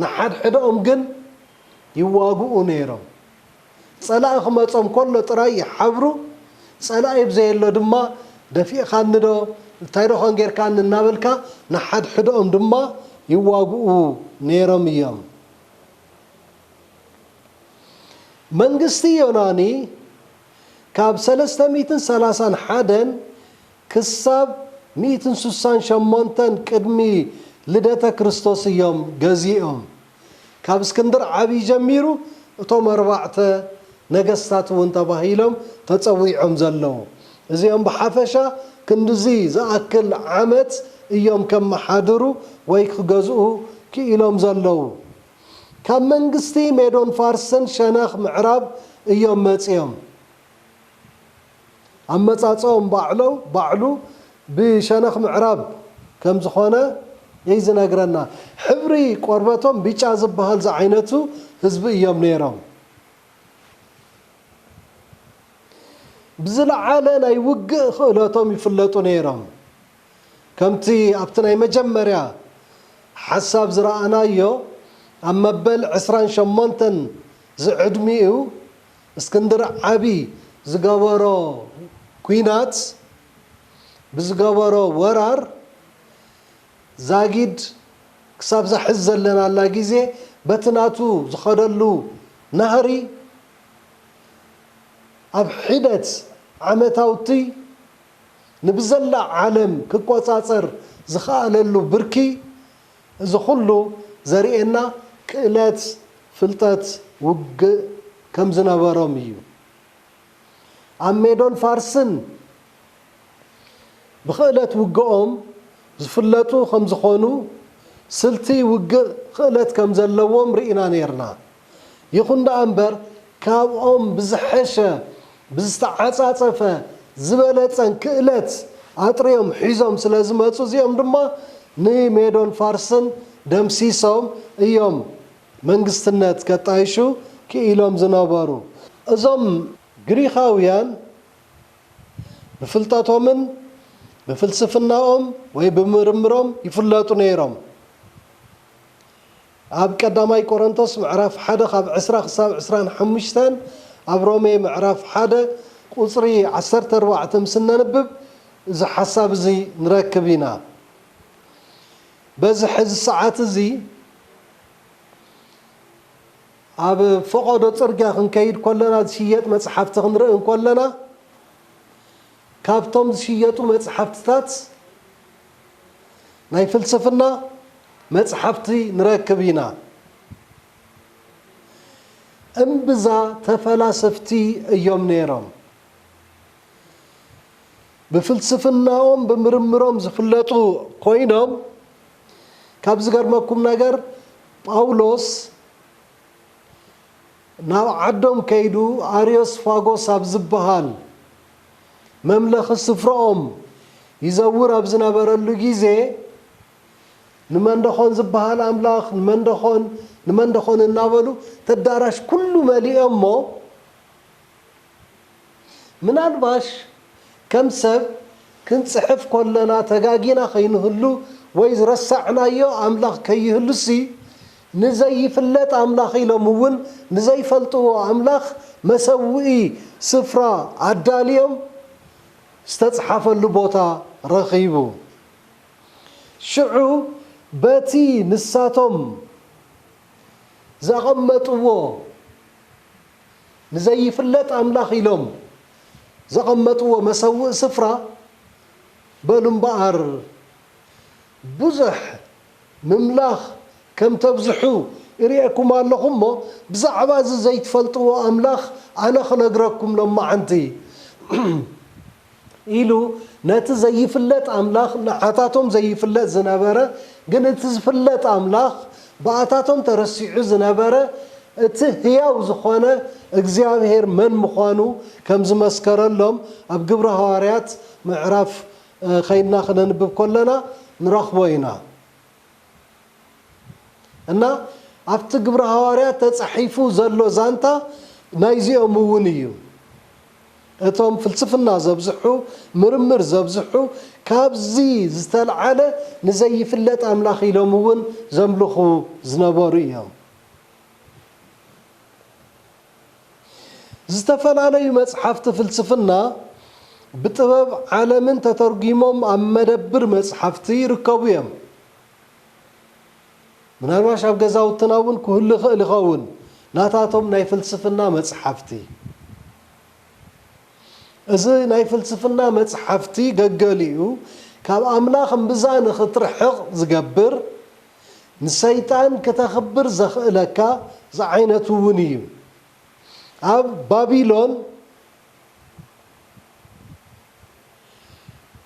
ንሓድሕዶኦም ግን ይዋግኡ ነይሮም ፀላኢ ክመጾም ከሎ ጥራይ ይሓብሩ ፀላኢ ብዘየሎ ድማ ደፊእኻ ንዶ እንታይ ደኾን ጌርካ እናበልካ ንሓድሕዶኦም ድማ ይዋግኡ ነይሮም እዮም መንግስቲ ዮናኒ ካብ 331 ክሳብ 168 ቅድሚ ልደተ ክርስቶስ እዮም ገዚኦም ካብ እስክንድር ዓብይ ጀሚሩ እቶም 4 ነገስታት እውን ተባሂሎም ተፀዊዖም ዘለው እዚኦም ብሓፈሻ ክንድዚ ዝኣክል ዓመት እዮም ከመሓድሩ ወይ ክገዝኡ ክኢሎም ዘለው ካብ መንግስቲ ሜዶን ፋርስን ሸነኽ ምዕራብ እዮም መፅዮም ኣመፃፅኦም ባዕሉ ብሸነኽ ምዕራብ ከም ዝኾነ ይዝነግረና ሕብሪ ቆርበቶም ቢጫ ዝበሃል ዝዓይነቱ ህዝቢ እዮም ነይሮም ብዝለዓለ ናይ ውግእ ክእለቶም ይፍለጡ ነይሮም ከምቲ ኣብቲ ናይ መጀመርያ ሓሳብ ዝረኣናዮ ኣብ መበል 28 ዝዕድሚኡ እስክንድር ዓብይ ዝገበሮ ኩናት ብዝገበሮ ወራር ዛጊድ ክሳብ ዝሕዝ ዘለናላ ግዜ በትናቱ ዝኸደሉ ናህሪ ኣብ ሒደት ዓመታውቲ ንብዘላ ዓለም ክቆፃፀር ዝኽኣለሉ ብርኪ እዚ ኩሉ ዘርእየና ክእለት ፍልጠት ውግእ ከም ዝነበሮም እዩ ኣብ ሜዶን ፋርስን ብክእለት ውግኦም ዝፍለጡ ከም ዝኾኑ ስልቲ ውግእ ክእለት ከም ዘለዎም ርኢና ነርና ይኹን ዳ እምበር ካብኦም ብዝሐሸ ብዝተዓፃፀፈ ዝበለፀን ክእለት ኣጥርዮም ሒዞም ስለ ዝመፁ እዚኦም ድማ ንሜዶን ፋርስን ደምሲሶም እዮም መንግስትነት ከጣይሹ ክኢሎም ዝነበሩ እዞም ግሪኻውያን ብፍልጠቶምን ብፍልስፍናኦም ወይ ብምርምሮም ይፍለጡ ነይሮም ኣብ ቀዳማይ ቆሮንቶስ ምዕራፍ 1 ካብ 20 ክሳብ 25 ኣብ ሮሜ ምዕራፍ 1 ቁፅሪ 14 ምስነንብብ እዚ ሓሳብ እዚ ንረክብ ኢና በዚ ሕዚ ሰዓት እዚ ኣብ ፈቆዶ ፅርግያ ክንከይድ ከለና ዝሽየጥ መፅሓፍቲ ክንርኢ ከለና ካብቶም ዝሽየጡ መፅሓፍትታት ናይ ፍልስፍና መፅሓፍቲ ንረክብ ኢና እምብዛ ተፈላሰፍቲ እዮም ነይሮም ብፍልስፍናኦም ብምርምሮም ዝፍለጡ ኮይኖም ካብ ዝገርመኩም ነገር ጳውሎስ ናብ ዓዶም ከይዱ አርዮስፋጎስ ኣብ ዝበሃል መምለኺ ስፍራኦም ይዘውር ኣብ ዝነበረሉ ጊዜ ንመንደኾን ዝበሃል ኣምላኽ ንመንደኾን እናበሉ ተዳራሽ ኩሉ መሊኦም ሞ ምናልባሽ ከም ሰብ ክንፅሕፍ ከለና ተጋጊና ከይንህሉ ወይ ዝረሳዕናዮ ኣምላኽ ከይህሉሲ ንዘይፍለጥ ኣምላኽ ኢሎም እውን ንዘይፈልጥዎ ኣምላኽ መሰውኢ ስፍራ ኣዳልዮም ዝተፅሓፈሉ ቦታ ረኺቡ ሽዑ በቲ ንሳቶም ዘቐመጥዎ ንዘይፍለጥ ኣምላኽ ኢሎም ዘቐመጥዎ መሰውኢ ስፍራ በሉ እምበኣር ብዙሕ ምምላኽ ከም ተብዝሑ ይርአኩም ኣለኹም ሞ ብዛዕባ እዚ ዘይትፈልጥዎ ኣምላኽ ኣነ ክነግረኩም ሎማዓንቲ ኢሉ ነቲ ዘይፍለጥ ኣምላኽ ንዓታቶም ዘይፍለጥ ዝነበረ ግን እቲ ዝፍለጥ ኣምላኽ ብኣታቶም ተረሲዑ ዝነበረ እቲ ህያው ዝኾነ እግዚኣብሔር መን ምዃኑ ከም ዝመስከረሎም ኣብ ግብረ ሐዋርያት ምዕራፍ ከይድና ክነንብብ ከለና ንረኽቦ ኢና እና ኣብቲ ግብረ ሐዋርያት ተጻሒፉ ዘሎ ዛንታ ናይዚኦም እውን እዩ እቶም ፍልስፍና ዘብዝሑ ምርምር ዘብዝሑ ካብዚ ዝተልዓለ ንዘይፍለጥ ኣምላኽ ኢሎም እውን ዘምልኹ ዝነበሩ እዮም ዝተፈላለዩ መጽሓፍቲ ፍልስፍና ብጥበብ ዓለምን ተተርጉሞም ኣብ መደብር መጽሓፍቲ ይርከቡ እዮም ምናልባሽ ኣብ ገዛውትና እውን ክህሉ ይኽእል ይኸውን ናታቶም ናይ ፍልስፍና መጽሓፍቲ እዚ ናይ ፍልስፍና መጽሓፍቲ ገገሊኡ ካብ ኣምላኽ እምብዛ ንኽትርሕቕ ዝገብር ንሰይጣን ከተኽብር ዘኽእለካ ዝዓይነቱ እውን እዩ ኣብ ባቢሎን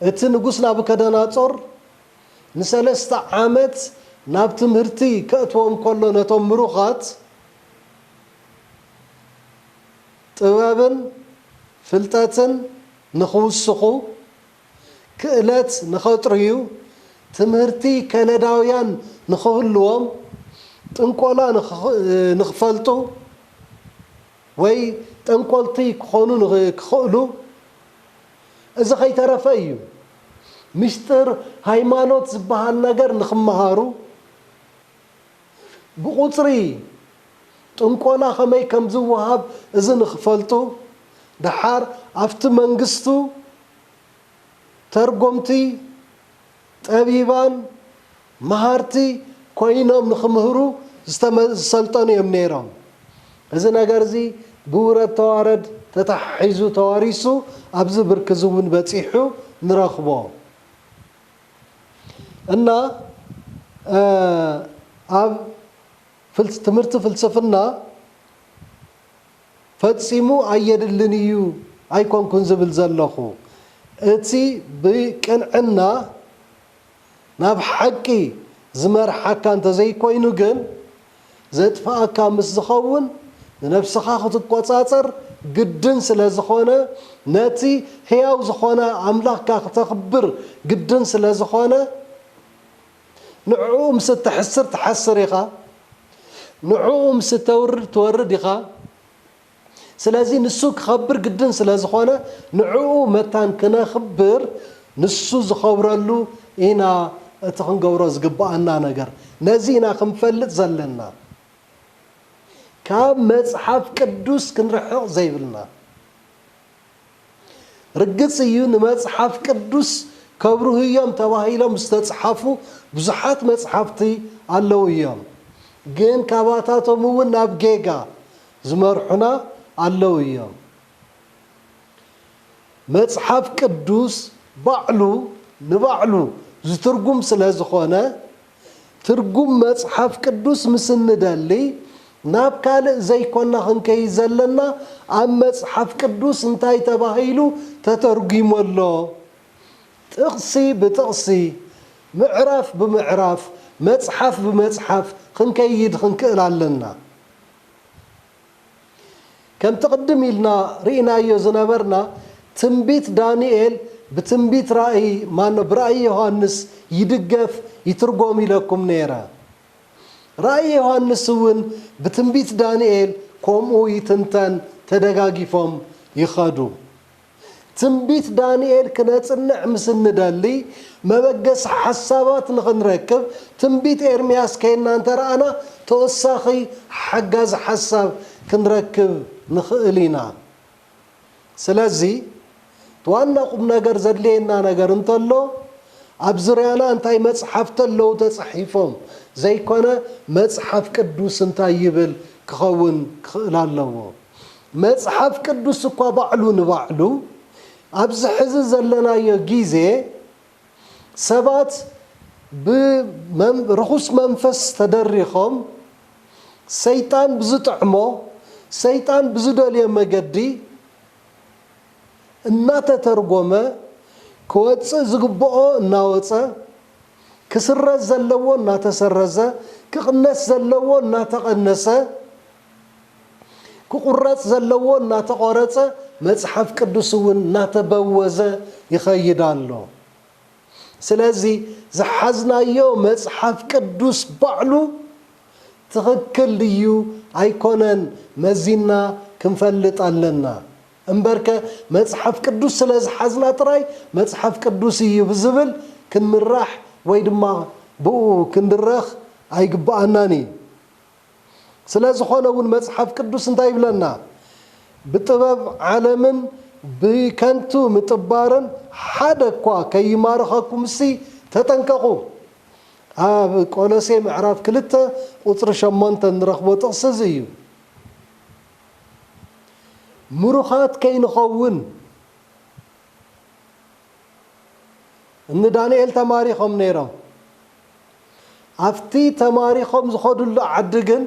እቲ ንጉስ ናቡከደነፆር ን3 ዓመት ናብ ትምህርቲ ከእትዎም ከሎ ነቶም ምሩኻት ጥበብን ፍልጠትን ንኽውስኹ ክእለት ንኸጥርዩ ትምህርቲ ከለዳውያን ንኽህልዎም ጥንቆላ ንኽፈልጡ ወይ ጠንቆልቲ ክኾኑ ክኽእሉ እዚ ኸይተረፈ እዩ ምስጢር ሃይማኖት ዝበሃል ነገር ንኽመሃሩ ብቁፅሪ ጥንቆላ ከመይ ከም ዝወሃብ እዚ ንኽፈልጡ ድሓር ኣብቲ መንግስቱ ተርጎምቲ ጠቢባን መሃርቲ ኮይኖም ንኽምህሩ ዝሰልጠኑ እዮም ነይሮም እዚ ነገር እዚ ብውረድ ተዋረድ ተታሒዙ ተዋሪሱ ኣብዚ ብርክዝ እውን በፂሑ ንረኽቦ እና ኣብ ትምህርቲ ፍልስፍና ፈጺሙ ኣየድልን እዩ ኣይኮንኩን ዝብል ዘለኹ እቲ ብቅንዕና ናብ ሓቂ ዝመርሓካ እንተዘይኮይኑ ግን ዘጥፍኣካ ምስ ዝኸውን ንነፍስኻ ክትቆፃፀር ግድን ስለ ዝኾነ ነቲ ሕያው ዝኾነ ኣምላኽካ ክተኽብር ግድን ስለ ዝኾነ ንዕኡ ምስ እትሕስር ትሓስር ኢኻ ንዕኡ ምስ እተውርድ ትወርድ ኢኻ ስለዚ ንሱ ክኸብር ግድን ስለ ዝኾነ ንዕኡ መታን ክነኽብር ንሱ ዝኸብረሉ ኢና እቲ ክንገብሮ ዝግባአና ነገር ነዚ ኢና ክንፈልጥ ዘለና ካብ መጽሓፍ ቅዱስ ክንርሕቕ ዘይብልና ርግጽ እዩ ንመጽሓፍ ቅዱስ ከብሩህ እዮም ተባሂሎም ዝተጽሓፉ ብዙሓት መጽሓፍቲ ኣለዉ እዮም ግን ካባታቶም እውን ናብ ጌጋ ዝመርሑና ኣለዉ እዮም መጽሓፍ ቅዱስ ባዕሉ ንባዕሉ ዝትርጉም ስለ ዝኾነ ትርጉም መጽሓፍ ቅዱስ ምስ እንደሊ ናብ ካልእ ዘይኮና ክንከይ ዘለና ኣብ መጽሓፍ ቅዱስ እንታይ ተባሂሉ ተተርጉሞ ኣሎ ጥቕሲ ብጥቕሲ ምዕራፍ ብምዕራፍ መጽሓፍ ብመጽሓፍ ክንከይድ ክንክእል ኣለና ከም ተቀድም ኢልና ርኢናዮ ዝነበርና ትንቢት ዳንኤል بتنبيت رأي ما برأي يوحنس يدقف يترقم لكم نيرا رأي يوحنس ون بتنبيت دانيال كومو يتنتن تدقاقي فهم يخادو تنبيت دانيال كانت النعم سندالي ما بقس حسابات نركب تنبيت إرمياس كينا ترى أنا توساخي حجاز حساب كنركب نخلينا سلازي توانا قم نجر زدلينا نجر انتلو أبزريانا انتاي مصحف تلو تصحيفهم زي كنا مصحف قدوس انتاي يبل كخون خلالو مصحف قدوس كوا بعلو نبعلو أبز حزن زلنا يجيزي سبات برخص منفس تدريخهم سيطان بزطعمو سيطان بزدال يمجدي الناتا ترجمة كوتس زقبقو ناوتس كسرز زلوا ناتا سرزة كقنس زلوا ناتا قنسة كقرص زلوا ناتا قرصة مصحف قدسون ناتا بوزة يخيدالو سلازي زحزنا يوم مصحف قدس بعلو ትክክል ልዩ ኣይኮነን መዚና ክንፈልጥ ኣለና እምበርከ መጽሐፍ ቅዱስ ስለ ዝሓዝና ጥራይ መጽሐፍ ቅዱስ እዩ ብዝብል ክንምራሕ ወይ ድማ ብኡ ክንድረኽ ኣይግባአናኒ ስለ ዝኾነ እውን መጽሐፍ ቅዱስ እንታይ ይብለና ብጥበብ ዓለምን ብከንቱ ምጥባርን ሓደ እኳ ከይማርኸኩም እሲ ተጠንቀቑ ኣብ ቆሎሴ ምዕራፍ 2 ቁፅሪ 8 ንረኽቦ ጥቕሲ እዚ እዩ ምሩኻት ከይንኸውን እኒ ዳንኤል ተማሪኾም ነይሮም ኣብቲ ተማሪኾም ዝኸዱሉ ዓዲ ግን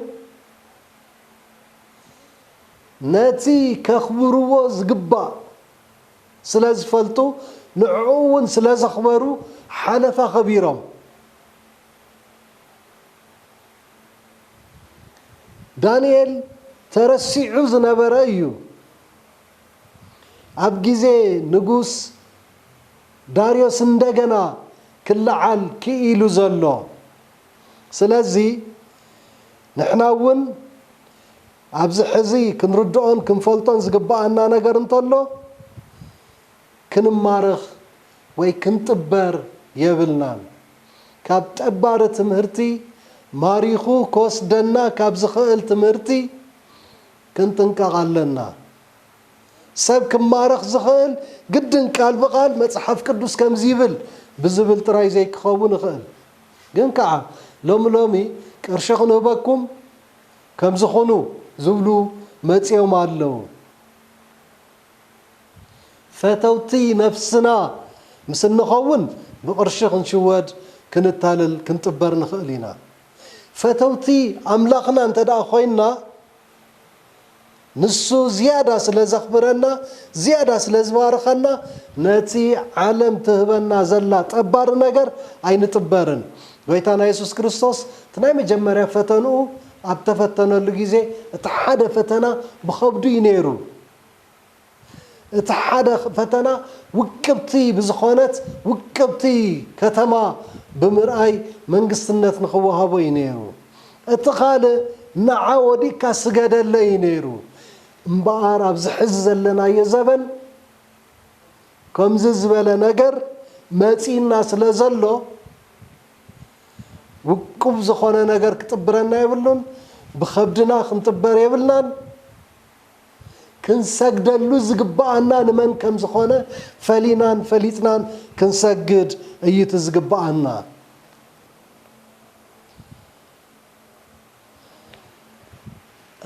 ነቲ ከኽብርዎ ዝግባእ ስለ ዝፈልጡ ንዕኡ እውን ስለ ዘኽበሩ ሓለፋ ኸቢሮም ዳንኤል ተረሲዑ ዝነበረ እዩ ኣብ ጊዜ ንጉስ ዳርዮስ እንደገና ክለዓል ክኢሉ ዘሎ ስለዚ ንሕና እውን ኣብዚ ሕዚ ክንርድኦን ክንፈልጦን ዝግባአና ነገር እንተሎ ክንማርኽ ወይ ክንጥበር የብልናን ካብ ጠባሪ ትምህርቲ ማሪኹ ከወስደና ካብ ዝኽእል ትምህርቲ ክንጥንቀቕ ኣለና ሰብ ክማርኽ ዝኽእል ግድን ቃል ብቃል መጽሐፍ ቅዱስ ከምዚ ይብል ብዝብል ጥራይ ዘይክኸውን ይኽእል ግን ከዓ ሎሚ ቅርሺ ክንህበኩም ከም ዝኾኑ ዝብሉ መፅኦም ኣለዉ ፈተውቲ ነፍስና ምስ እንኸውን ብቅርሺ ክንሽወድ ክንታልል ክንጥበር ንኽእል ኢና ፈተውቲ ኣምላኽና እንተደኣ ኮይንና ንሱ ዝያዳ ስለ ዘኽብረና ዝያዳ ስለ ዝባርኸና ነቲ ዓለም ትህበና ዘላ ጠባሪ ነገር ኣይንጥበርን ጎይታና ኢየሱስ ክርስቶስ እቲ ናይ መጀመርያ ፈተንኡ ኣብ ተፈተነሉ ጊዜ እቲ ሓደ ፈተና ብኸብዱ እዩ ነይሩ እቲ ሓደ ፈተና ውቅብቲ ብዝኾነት ውቅብቲ ከተማ ብምርኣይ መንግስትነት ንኽወሃቦ እዩ ነይሩ እቲ ካልእ ንዓ ወዲካ ስገደለ እዩ ነይሩ እምበኣር ኣብዚ ሕዚ ዘለናዮ ዘበን ከምዚ ዝበለ ነገር መፂና ስለ ዘሎ ውቁብ ዝኾነ ነገር ክጥብረና የብሉን ብኸብድና ክንጥበር የብልናን ክንሰግደሉ ዝግባአና ንመን ከም ዝኾነ ፈሊናን ፈሊጥናን ክንሰግድ እዩ እቲ ዝግባአና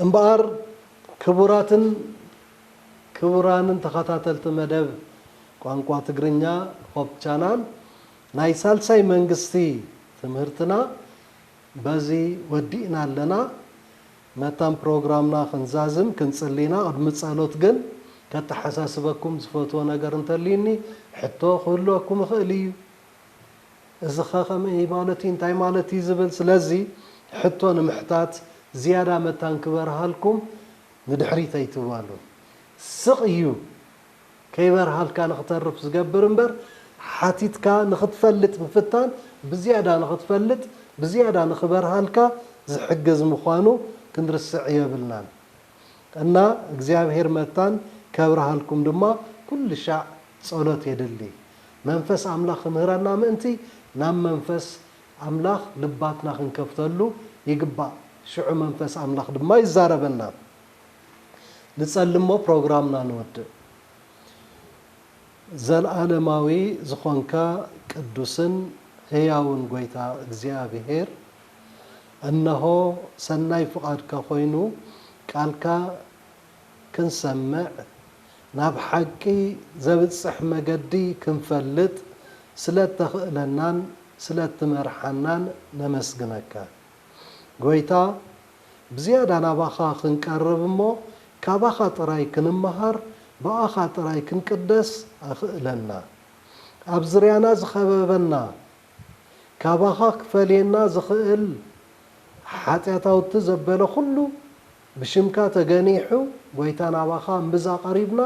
እምበኣር ክቡራትን ክቡራንን ተኸታተልቲ መደብ ቋንቋ ትግርኛ ሆፕ ቻናል ናይ ሳልሳይ መንግስቲ ትምህርትና በዚ ወዲእና ኣለና መታን ፕሮግራምና ክንዛዝም ክንጽሊና ቅድሚ ጸሎት ግን ከተሓሳስበኩም ዝፈትዎ ነገር እንተልዩኒ ሕቶ ክህልወኩም ይኽእል እዩ እዚ ኸመይ ማለት እዩ እንታይ ማለት እዩ ዝብል ስለዚ ሕቶ ንምሕታት ዝያዳ መታን ክበርሃልኩም ንድሕሪት ኣይትባሉ ስቕ እዩ ከይበርሃልካ ንኽተርፍ ዝገብር እምበር ሓቲትካ ንኽትፈልጥ ምፍታን ብዝያዳ ንኽትፈልጥ ብዝያዳ ንኽበርሃልካ ዝሕግዝ ምዃኑ ክንርስዕ የብልናን እና እግዚአብሔር መታን ከብርሃልኩም ድማ ኩሉ ሻዕ ጸሎት የድሊ መንፈስ አምላኽ ምህራና ምእንቲ ናብ መንፈስ አምላኽ ልባትና ክንከፍተሉ ይግባእ ሽዑ መንፈስ አምላኽ ድማ ይዛረበና ንጸልሞ ፕሮግራምና ንወድእ ዘለዓለማዊ ዝኾንካ ቅዱስን ህያውን ጎይታ እግዚአብሔር እነሆ ሰናይ ፍቃድካ ኮይኑ ቃልካ ክንሰምዕ ናብ ሓቂ ዘብጽሕ መገዲ ክንፈልጥ ስለተኽእለናን ስለትመርሐናን ነመስግነካ ጎይታ ብዝያዳ ናባኻ ክንቀርብ እሞ ካባኻ ጥራይ ክንመሃር ብኣኻ ጥራይ ክንቅደስ ኣኽእለና ኣብ ዝርያና ዝኸበበና ካባኻ ክፈልየና ዝኽእል ሓጢአታውቲ ዘበለ ኩሉ ብሽምካ ተገኒሑ ጎይታ ናባኻ እምብዛ ቀሪብና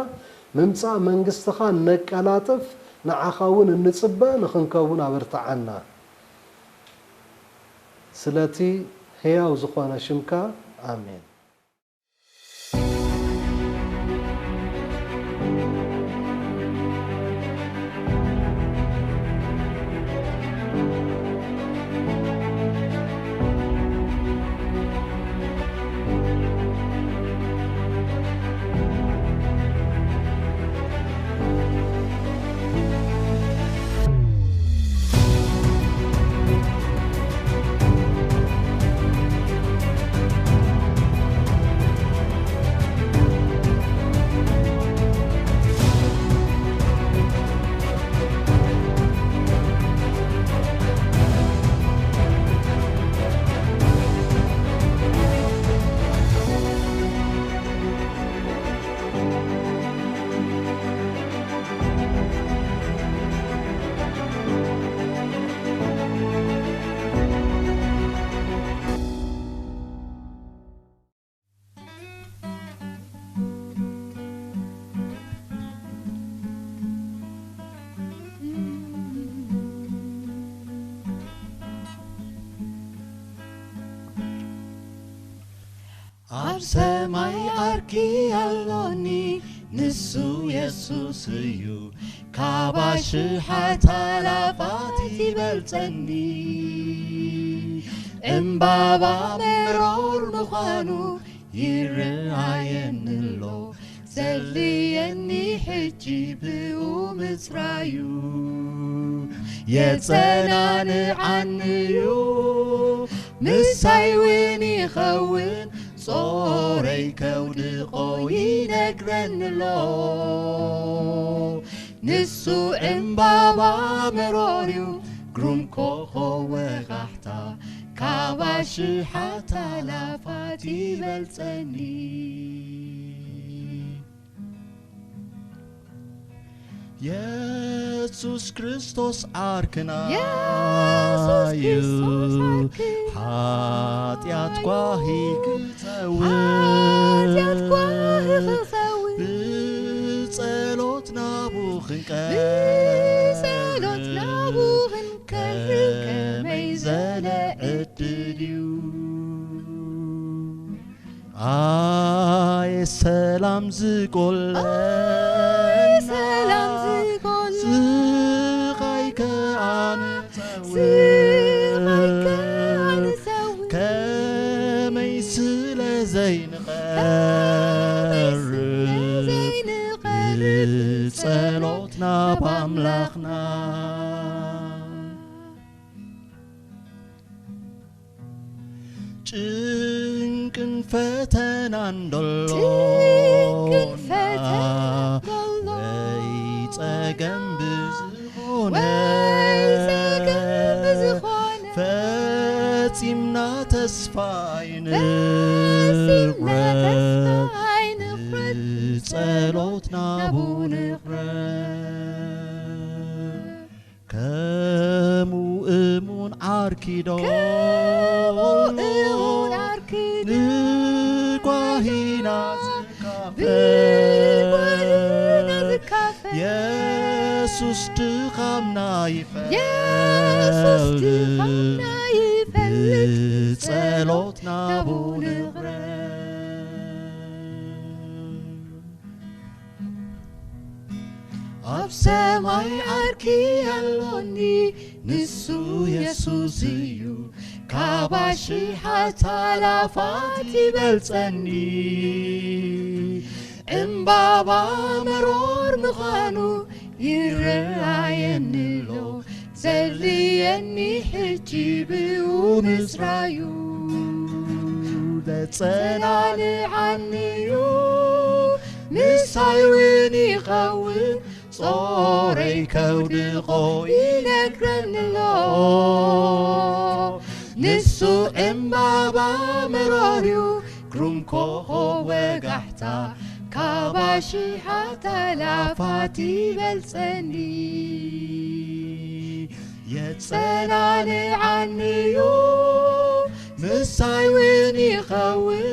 ምምፃእ መንግስትኻ ነቀላጥፍ ንዓኻ እውን እንፅበ ንኽንከውን ኣበርትዓና ስለቲ ሕያው ዝኾነ ሽምካ ኣሜን። ሰማይ አርኪ ያሎኒ ንሱ ኢየሱስ እዩ ካባሽሓት አላፋት ይበልፀኒ እምባባ ምሮር ምዃኑ ይረአየንሎ ዘልየኒ ሕጂ ብኡ ምጽራዩ የጸናንዓንዩ ምሳይ ውን ይኸውን ጾረይ ከውድቆ ይነግረንሎ ንሱ እምባባ መሮርዩ ግሩም ኮኾ ወጋሕታ ካባሽሓት አላፋት ይበልፀኒ ኢየሱስ ክርስቶስ አርክናዩ ኃጢአት ጓሂ ክተውን ብጸሎት ናቡኽን ከመይ ዘለ ዕድልዩ አየ ሰላም ዝቆለን ስኻይከ ኣንተውን ከመይ ስለ ዘይንቐርብ ብጸሎትና በአምላኽና ጭንቅን ፈተናን ዶሎና ወይ ጸገም ብዝኾነ ፈጺምና ተስፋ ይንኽረት ብጸሎትና ቡንኽረት ከምኡ እሙን ዓርኪዶ ንጓሂና ዝካፈል ኢየሱስ ድኻምና ይፈልጥ ብጸሎትና ቡንኽረት ኣብ ሰማይ ዓርኪ ያሎኒ ንሱ ኢየሱስ እዩ ካባሽሓት አላፋት ይበልፀኒ እምባባ መሮር ምዃኑ ይረአየንሎ ዘልየኒ ሕጂ ብኡ ምጽራዩ ዘጸናንዓንዩ ምሳይ ውን ይኸውን ጾረይ ከውድቆ ይነግረንሎ ንሱ እምባባ መሮርዩ ግሩም ኮኾ ወጋሕታ ካባሽሓት አላፋት ይበልፀኒ የጸናንዓንዩ ምሳይ ውን ይኸውን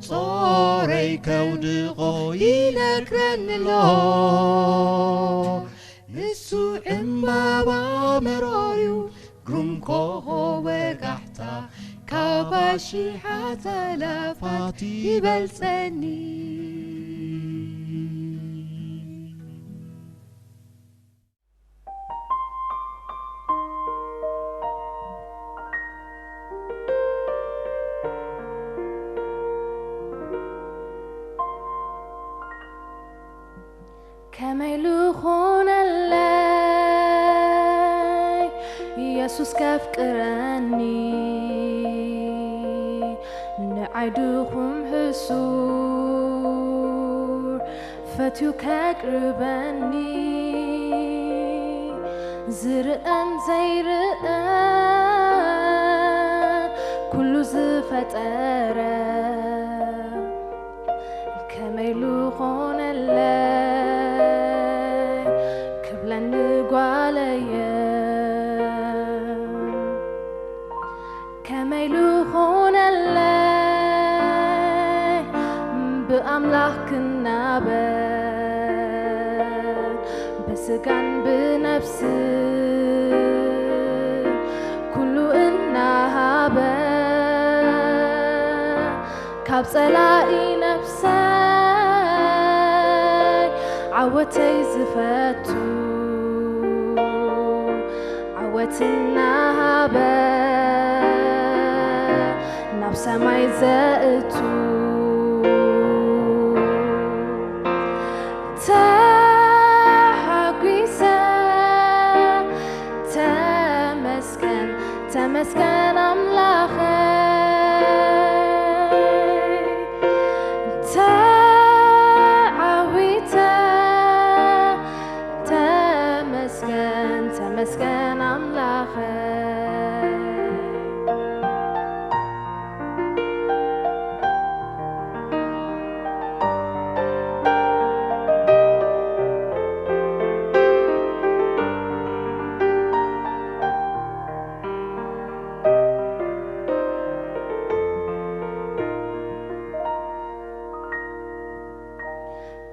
ጾረይ ከውድቆ ይነግረንሎ ንሱ እምባባ መሮርዩ ግሩም ኮኾ ወጋሕታ ካብ كاباشي تلافاتي بلسني كما يلوخون اللي يسوس كافكراني نعيدوكم حسور فتيو كاقرباني زرقان زيرقان كل زفت كما يلوخون اللي كما يلوخون اللي بأملاك النابل بس كان بنفس كله إنها كابس لاقي نفسي عوتي زفتو عوتنا نفس ما يزقتو تحقيسة تمسكن أملاخي تعويته تمسكن أملاخي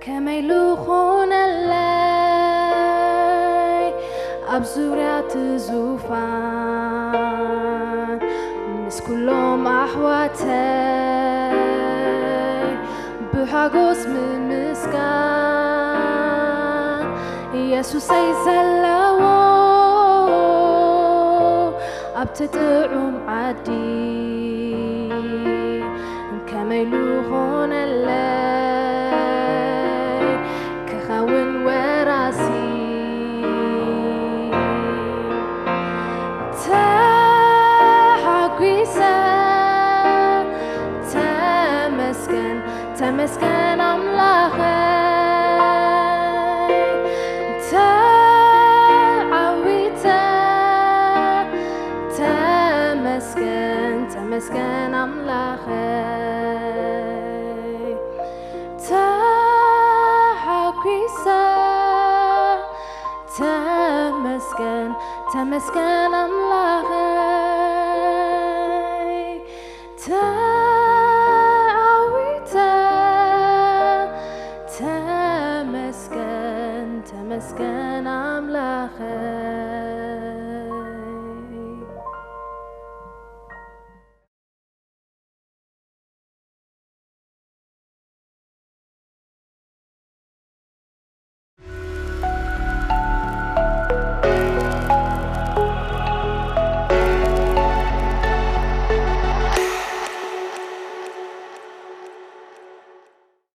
كما يلوخون اللي أبزورات زوفان مس كلهم أحواتي بحاجوس من مسكان يسوس يزلو أبتدعم عدي كما يلوخون اللي كخون وراسي تحقيسة تمسكن أملاخي تعويته تمسكن أملاخي تحقيسة تمسكن